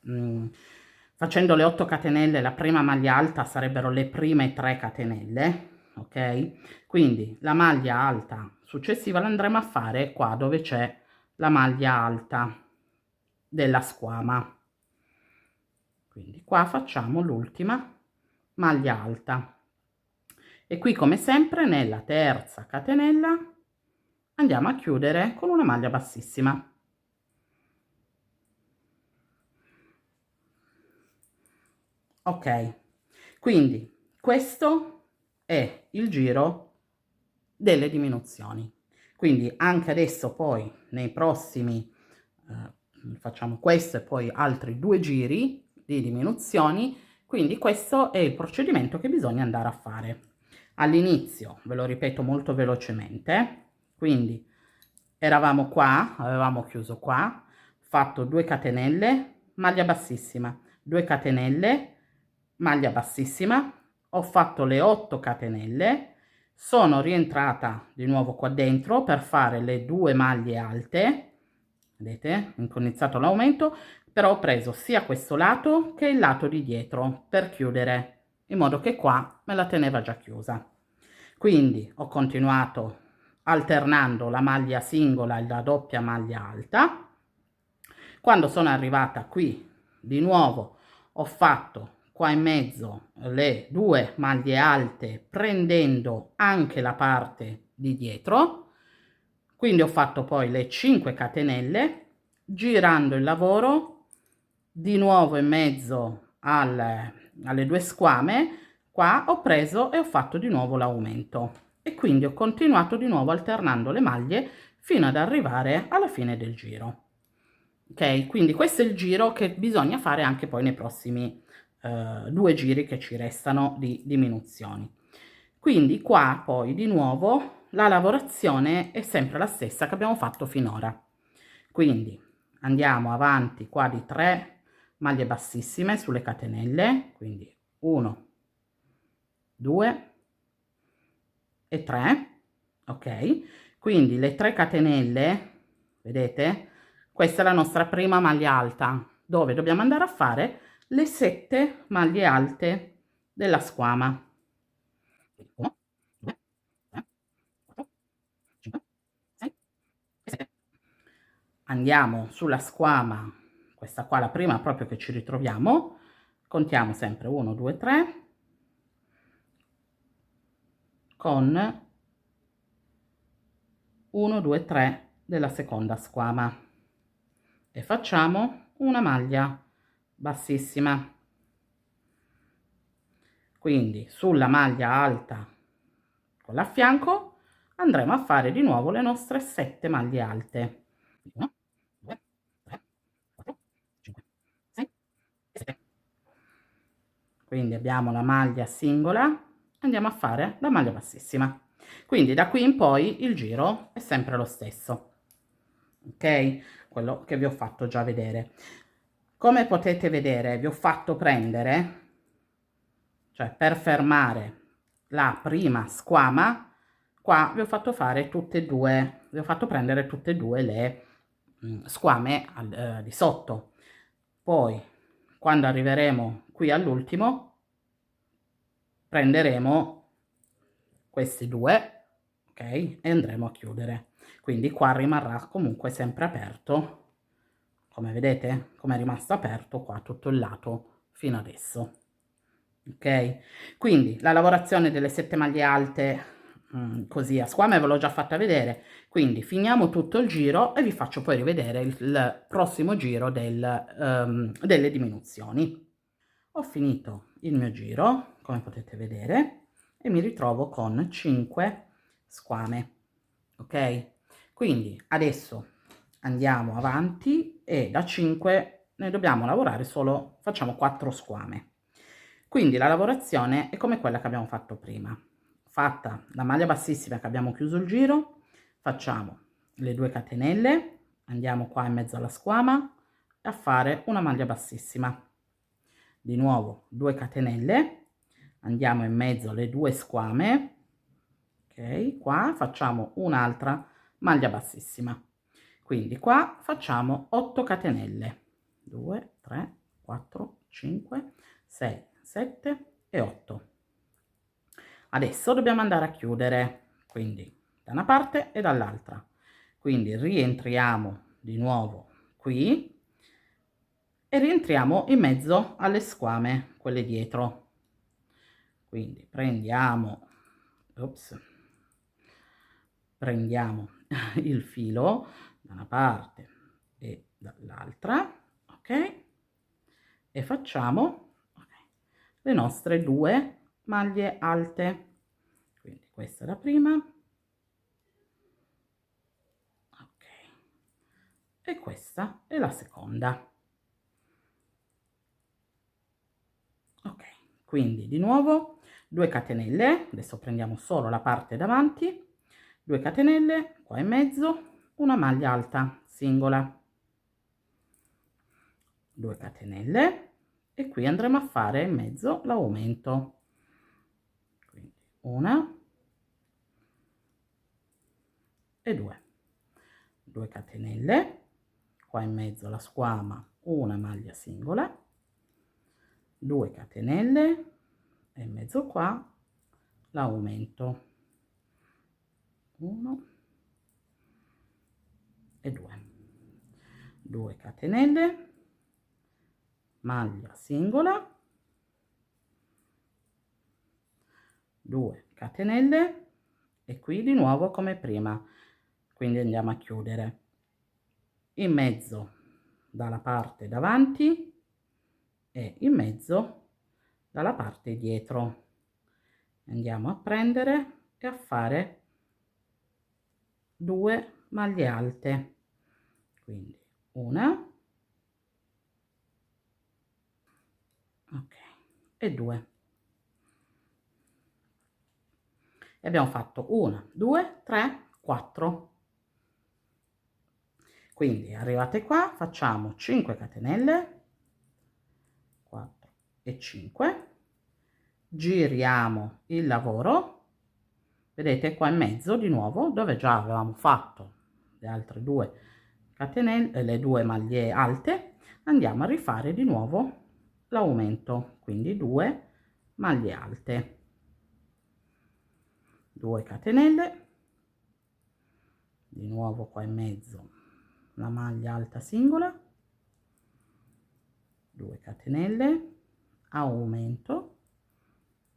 facendo le 8 catenelle, la prima maglia alta sarebbero le prime 3 catenelle, ok? Quindi la maglia alta successiva la andremo a fare qua dove c'è la maglia alta della squama. Quindi qua facciamo l'ultima maglia alta e qui come sempre nella terza catenella andiamo a chiudere con una maglia bassissima. Ok, quindi questo è il giro delle diminuzioni. Quindi anche adesso poi nei prossimi facciamo questo e poi altri 2 giri di diminuzioni, quindi questo è il procedimento che bisogna andare a fare. All'inizio, ve lo ripeto molto velocemente, quindi eravamo qua, avevamo chiuso qua, fatto 2 catenelle, maglia bassissima, 2 catenelle, maglia bassissima, ho fatto le 8 catenelle, sono rientrata di nuovo qua dentro per fare le 2 maglie alte, vedete, ho iniziato l'aumento, però ho preso sia questo lato che il lato di dietro per chiudere, in modo che qua me la teneva già chiusa. Quindi ho continuato alternando la maglia singola e la doppia maglia alta. Quando sono arrivata qui, di nuovo ho fatto qua in mezzo le 2 maglie alte prendendo anche la parte di dietro, quindi ho fatto poi le 5 catenelle girando il lavoro di nuovo in mezzo alle 2 squame. Qua ho preso e ho fatto di nuovo l'aumento e quindi ho continuato di nuovo alternando le maglie fino ad arrivare alla fine del giro. Ok, quindi questo è il giro che bisogna fare anche poi nei prossimi 2 giri che ci restano di diminuzioni. Quindi qua poi di nuovo la lavorazione è sempre la stessa che abbiamo fatto finora. Quindi andiamo avanti qua di 3 maglie bassissime sulle catenelle, quindi 1, 2 e 3, ok? Quindi le 3 catenelle, vedete? Questa è la nostra prima maglia alta, dove dobbiamo andare a fare le 7 maglie alte della squama. 1, 2, 3, 4, 5, 6 e 7. Andiamo sulla squama, questa qua la prima proprio che ci ritroviamo, contiamo sempre 1, 2, 3, con 1, 2, 3 della seconda squama e facciamo una maglia bassissima. Quindi sulla maglia alta con l'affianco andremo a fare di nuovo le nostre 7 maglie alte. 1, 2, 3, 4, 5, 6 e 7. Quindi abbiamo la maglia singola, andiamo a fare la maglia bassissima. Quindi da qui in poi il giro è sempre lo stesso, ok? Quello che vi ho fatto già vedere. Come potete vedere, vi ho fatto prendere, cioè per fermare la prima squama, qua vi ho fatto fare tutte e due, vi ho fatto prendere tutte e due le squame di sotto. Poi, quando arriveremo qui all'ultimo, prenderemo questi due, ok? E andremo a chiudere. Quindi qua rimarrà comunque sempre aperto, come vedete, come è rimasto aperto qua tutto il lato fino adesso. Ok, quindi la lavorazione delle 7 maglie alte così a squame ve l'ho già fatta vedere, quindi finiamo tutto il giro e vi faccio poi rivedere il prossimo giro delle diminuzioni. Ho finito il mio giro, come potete vedere, e mi ritrovo con 5 squame, ok? Quindi adesso andiamo avanti e da 5 ne dobbiamo lavorare solo, facciamo 4 squame. Quindi la lavorazione è come quella che abbiamo fatto prima. Fatta la maglia bassissima che abbiamo chiuso il giro, facciamo le 2 catenelle, andiamo qua in mezzo alla squama a fare una maglia bassissima. Di nuovo 2 catenelle, andiamo in mezzo alle 2 squame, ok, qua facciamo un'altra maglia bassissima. Quindi qua facciamo 8 catenelle, 2, 3, 4, 5, 6, 7 e 8. Adesso dobbiamo andare a chiudere, quindi da una parte e dall'altra. Quindi rientriamo di nuovo qui e rientriamo in mezzo alle squame, quelle dietro. Quindi prendiamo il filo da una parte e dall'altra, ok? E facciamo le nostre 2 maglie alte. Quindi questa è la prima, ok, e questa è la seconda. Ok, quindi di nuovo 2 catenelle, adesso prendiamo solo la parte davanti, 2 catenelle qua in mezzo, una maglia alta singola, 2 catenelle e qui andremo a fare in mezzo l'aumento, quindi una e 2 catenelle qua in mezzo alla squama, una maglia singola, 2 catenelle e in mezzo qua l'aumento, 1 e 2 catenelle, maglia singola, 2 catenelle e qui di nuovo come prima, quindi andiamo a chiudere in mezzo dalla parte davanti e in mezzo dalla parte dietro. Andiamo a prendere e a fare 2 maglie alte, quindi una, ok, e 2. E abbiamo fatto 1, 2, 3, 4. Quindi arrivate qua, facciamo 5 catenelle, 4 e 5, giriamo il lavoro, vedete qua in mezzo di nuovo dove già avevamo fatto le altre 2 catenelle, le 2 maglie alte, andiamo a rifare di nuovo l'aumento, quindi 2 maglie alte, 2 catenelle, di nuovo qua in mezzo la maglia alta singola, 2 catenelle, aumento,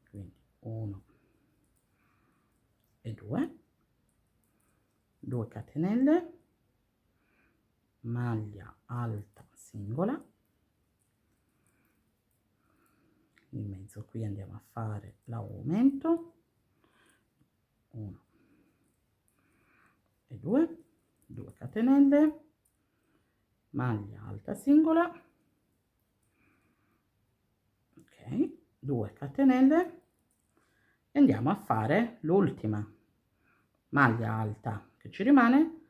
quindi 1 e 2, 2 catenelle, maglia alta singola, in mezzo qui andiamo a fare l'aumento, 1 e 2, 2 catenelle, maglia alta singola, ok, 2 catenelle e andiamo a fare l'ultima maglia alta che ci rimane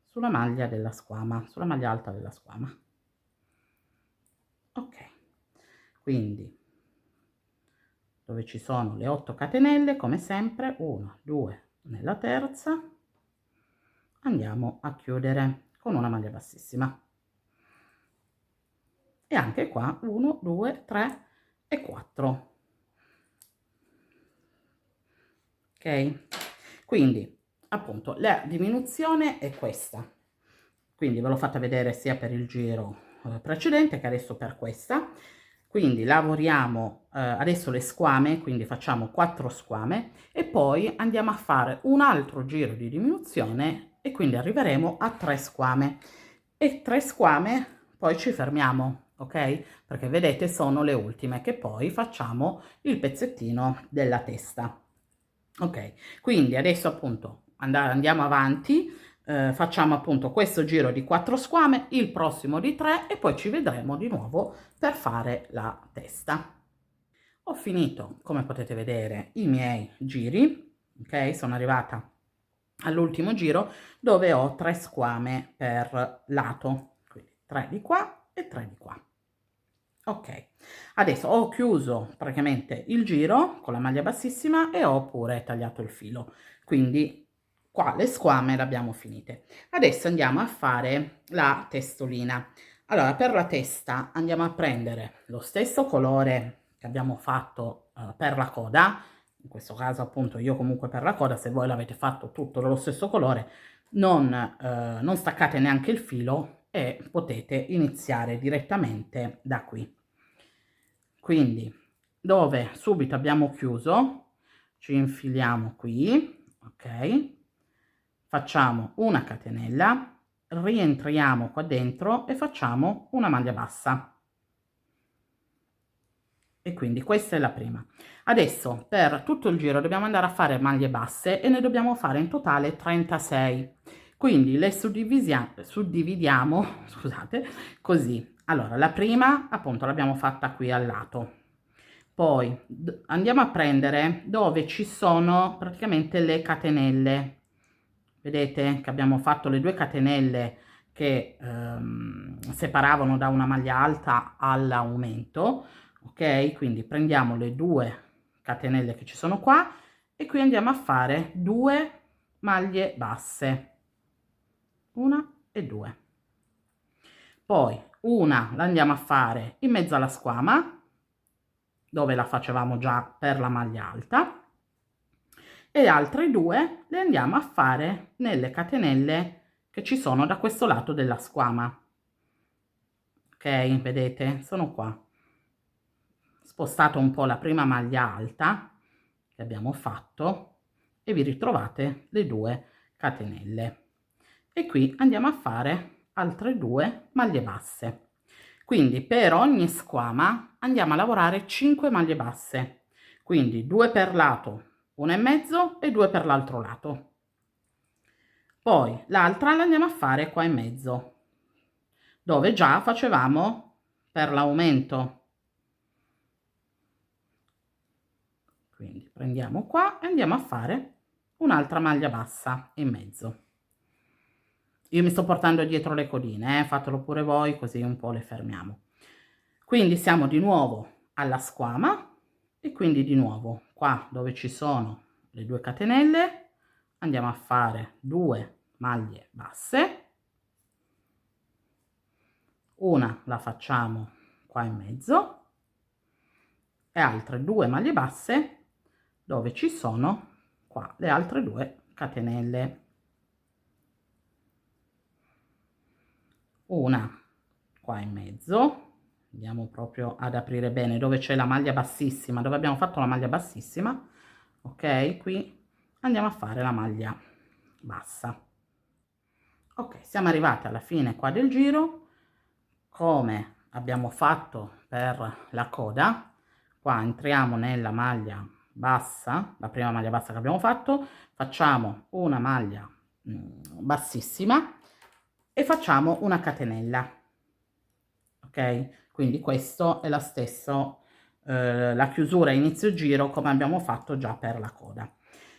sulla maglia della squama, sulla maglia alta della squama. Ok, quindi dove ci sono le 8 catenelle, come sempre 1, 2 nella terza, andiamo a chiudere con una maglia bassissima e anche qua 1, 2, 3 e 4. Ok, quindi appunto la diminuzione è questa, quindi ve l'ho fatta vedere sia per il giro precedente che adesso per questa. Quindi lavoriamo adesso le squame, quindi facciamo 4 squame e poi andiamo a fare un altro giro di diminuzione e quindi arriveremo a 3 squame e 3 squame poi ci fermiamo, ok? Perché vedete sono le ultime che poi facciamo il pezzettino della testa. Ok, quindi adesso appunto andiamo avanti facciamo appunto questo giro di 4 squame, il prossimo di 3 e poi ci vedremo di nuovo per fare la testa. Ho finito, come potete vedere, i miei giri, ok? Sono arrivata all'ultimo giro dove ho 3 squame per lato, quindi 3 di qua e 3 di qua. Ok, adesso ho chiuso praticamente il giro con la maglia bassissima e ho pure tagliato il filo, quindi qua le squame le abbiamo finite. Adesso andiamo a fare la testolina. Allora, per la testa andiamo a prendere lo stesso colore che abbiamo fatto per la coda, in questo caso appunto io comunque per la coda, se voi l'avete fatto tutto dello stesso colore, non staccate neanche il filo e potete iniziare direttamente da qui. Quindi dove subito abbiamo chiuso ci infiliamo qui, ok, facciamo una catenella, rientriamo qua dentro e facciamo una maglia bassa. E quindi questa è la prima. Adesso per tutto il giro dobbiamo andare a fare maglie basse e ne dobbiamo fare in totale 36. Quindi le suddividiamo, scusate, così. Allora, la prima appunto l'abbiamo fatta qui al lato. Poi andiamo a prendere dove ci sono praticamente le catenelle. Vedete che abbiamo fatto le 2 catenelle che separavano da una maglia alta all'aumento. Ok, quindi prendiamo le 2 catenelle che ci sono qua e qui andiamo a fare 2 maglie basse, 1 e 2. Poi una la andiamo a fare in mezzo alla squama, dove la facevamo già per la maglia alta, e le altre 2 le andiamo a fare nelle catenelle che ci sono da questo lato della squama. Ok, vedete, sono qua. Spostato un po' la prima maglia alta che abbiamo fatto e vi ritrovate le 2 catenelle e qui andiamo a fare altre 2 maglie basse. Quindi per ogni squama andiamo a lavorare 5 maglie basse, quindi 2 per lato, 1 e mezzo e 2 per l'altro lato. Poi l'altra la andiamo a fare qua in mezzo, dove già facevamo per l'aumento. Quindi prendiamo qua e andiamo a fare un'altra maglia bassa in mezzo. Io mi sto portando dietro le codine, fatelo pure voi così un po' le fermiamo. Quindi siamo di nuovo alla squama e quindi di nuovo qua dove ci sono le 2 catenelle andiamo a fare 2 maglie basse, una la facciamo qua in mezzo e altre 2 maglie basse dove ci sono qua le altre 2 catenelle, una qua in mezzo, andiamo proprio ad aprire bene dove c'è la maglia bassissima, dove abbiamo fatto la maglia bassissima, ok, qui andiamo a fare la maglia bassa. Ok, siamo arrivati alla fine qua del giro, come abbiamo fatto per la coda. Qua entriamo nella maglia bassa, la prima maglia bassa che abbiamo fatto, facciamo una maglia bassissima e facciamo una catenella, ok? Quindi questo è la stessa la chiusura inizio giro come abbiamo fatto già per la coda.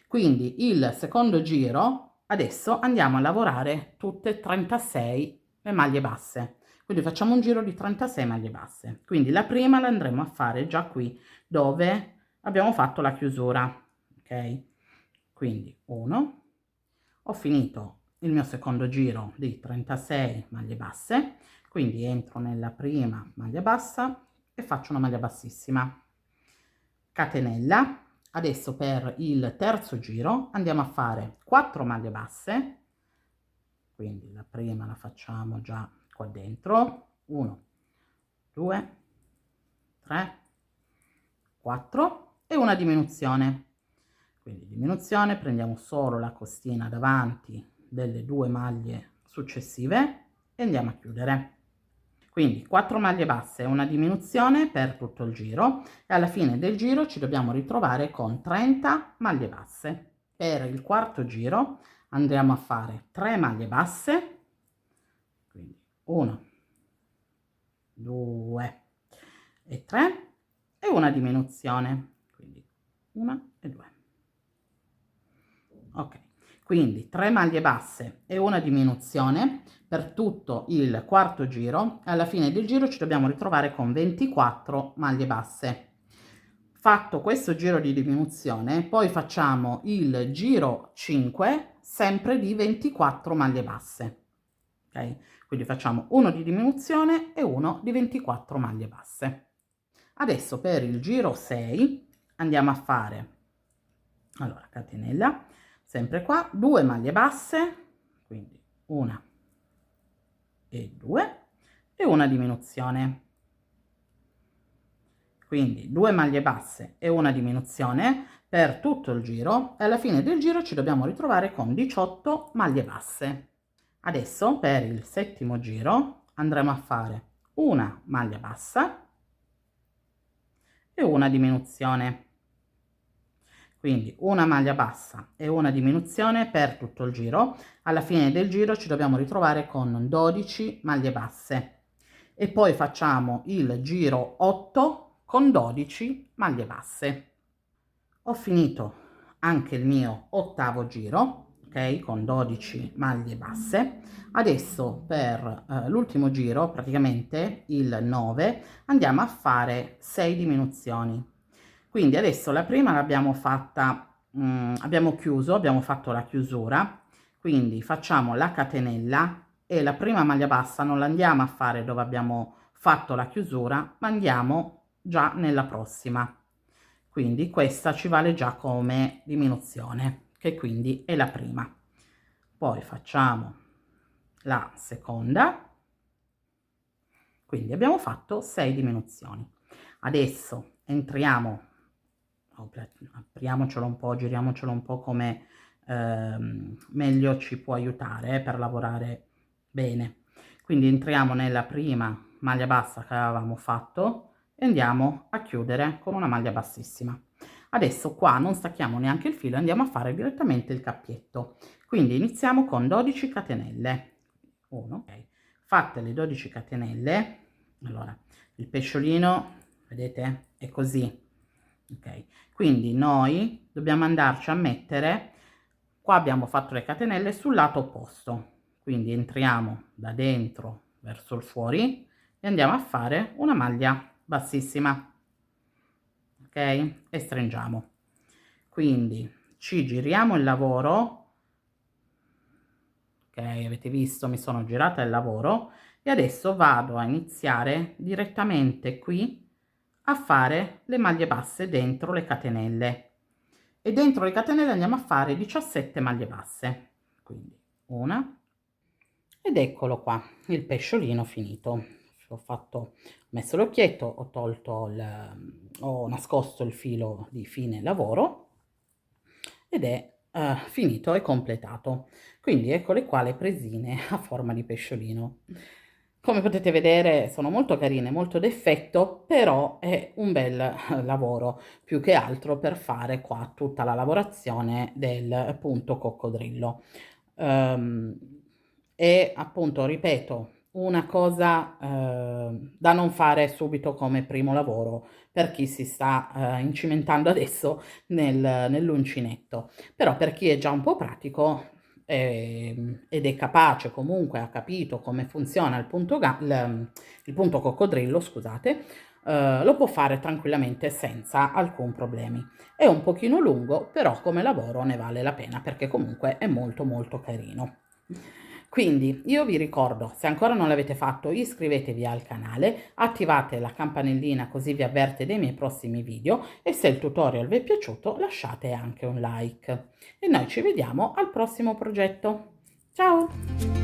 Quindi il secondo giro adesso andiamo a lavorare tutte e 36 le maglie basse, quindi facciamo un giro di 36 maglie basse. Quindi la prima la andremo a fare già qui dove abbiamo fatto la chiusura, ok? Quindi 1, ho finito il mio secondo giro di 36 maglie basse, quindi entro nella prima maglia bassa e faccio una maglia bassissima, catenella. Adesso per il terzo giro andiamo a fare 4 maglie basse, quindi la prima la facciamo già qua dentro, 1, 2, 3, 4 e una diminuzione. Quindi diminuzione, prendiamo solo la costina davanti delle 2 maglie successive e andiamo a chiudere. Quindi 4 maglie basse e una diminuzione per tutto il giro e alla fine del giro ci dobbiamo ritrovare con 30 maglie basse. Per il quarto giro andremo a fare 3 maglie basse, quindi 1, 2 e 3 e una diminuzione, quindi 1 e 2. Ok, quindi 3 maglie basse e una diminuzione per tutto il quarto giro. Alla fine del giro ci dobbiamo ritrovare con 24 maglie basse. Fatto questo giro di diminuzione, poi facciamo il giro 5 sempre di 24 maglie basse. Ok, quindi facciamo uno di diminuzione e uno di 24 maglie basse. Adesso per il giro 6 andiamo a fare, allora, catenella, sempre qua, 2 maglie basse, quindi una e 2 e una diminuzione. Quindi 2 maglie basse e una diminuzione per tutto il giro e alla fine del giro ci dobbiamo ritrovare con 18 maglie basse. Adesso per il settimo giro andremo a fare una maglia bassa e una diminuzione. Quindi una maglia bassa e una diminuzione per tutto il giro. Alla fine del giro ci dobbiamo ritrovare con 12 maglie basse e poi facciamo il giro 8 con 12 maglie basse. Ho finito anche il mio ottavo giro, ok, con 12 maglie basse. Adesso per l'ultimo giro, praticamente il 9, andiamo a fare 6 diminuzioni. Quindi adesso la prima l'abbiamo fatta, abbiamo chiuso, abbiamo fatto la chiusura, quindi facciamo la catenella e la prima maglia bassa non la andiamo a fare dove abbiamo fatto la chiusura, ma andiamo già nella prossima. Quindi questa ci vale già come diminuzione, che quindi è la prima. Poi facciamo la seconda, quindi abbiamo fatto 6 diminuzioni. Adesso entriamo, apriamocelo un po', giriamocelo un po' come meglio ci può aiutare per lavorare bene. Quindi entriamo nella prima maglia bassa che avevamo fatto e andiamo a chiudere con una maglia bassissima. Adesso qua non stacchiamo neanche il filo, andiamo a fare direttamente il cappietto. Quindi iniziamo con 12 catenelle. 1, ok. Fatte le 12 catenelle, allora il pesciolino, vedete, è così. Ok, quindi noi dobbiamo andarci a mettere, qua abbiamo fatto le catenelle sul lato opposto, quindi entriamo da dentro verso il fuori e andiamo a fare una maglia bassissima, ok, e stringiamo. Quindi ci giriamo il lavoro, ok, avete visto, mi sono girata il lavoro e adesso vado a iniziare direttamente qui a fare le maglie basse dentro le catenelle e dentro le catenelle andiamo a fare 17 maglie basse, quindi una, ed eccolo qua il pesciolino finito. Ho messo l'occhietto, ho tolto ho nascosto il filo di fine lavoro ed è finito e completato. Quindi eccole qua le presine a forma di pesciolino. Come potete vedere sono molto carine, molto d'effetto, però è un bel lavoro, più che altro per fare qua tutta la lavorazione del punto coccodrillo. E appunto, ripeto, una cosa da non fare subito come primo lavoro per chi si sta incimentando adesso nell'uncinetto, però per chi è già un po' pratico ed è capace, comunque ha capito come funziona il punto coccodrillo, scusate, lo può fare tranquillamente senza alcun problemi. È un pochino lungo, però come lavoro ne vale la pena perché comunque è molto molto carino. Quindi io vi ricordo, se ancora non l'avete fatto, iscrivetevi al canale, attivate la campanellina così vi avverte dei miei prossimi video e se il tutorial vi è piaciuto lasciate anche un like. E noi ci vediamo al prossimo progetto. Ciao!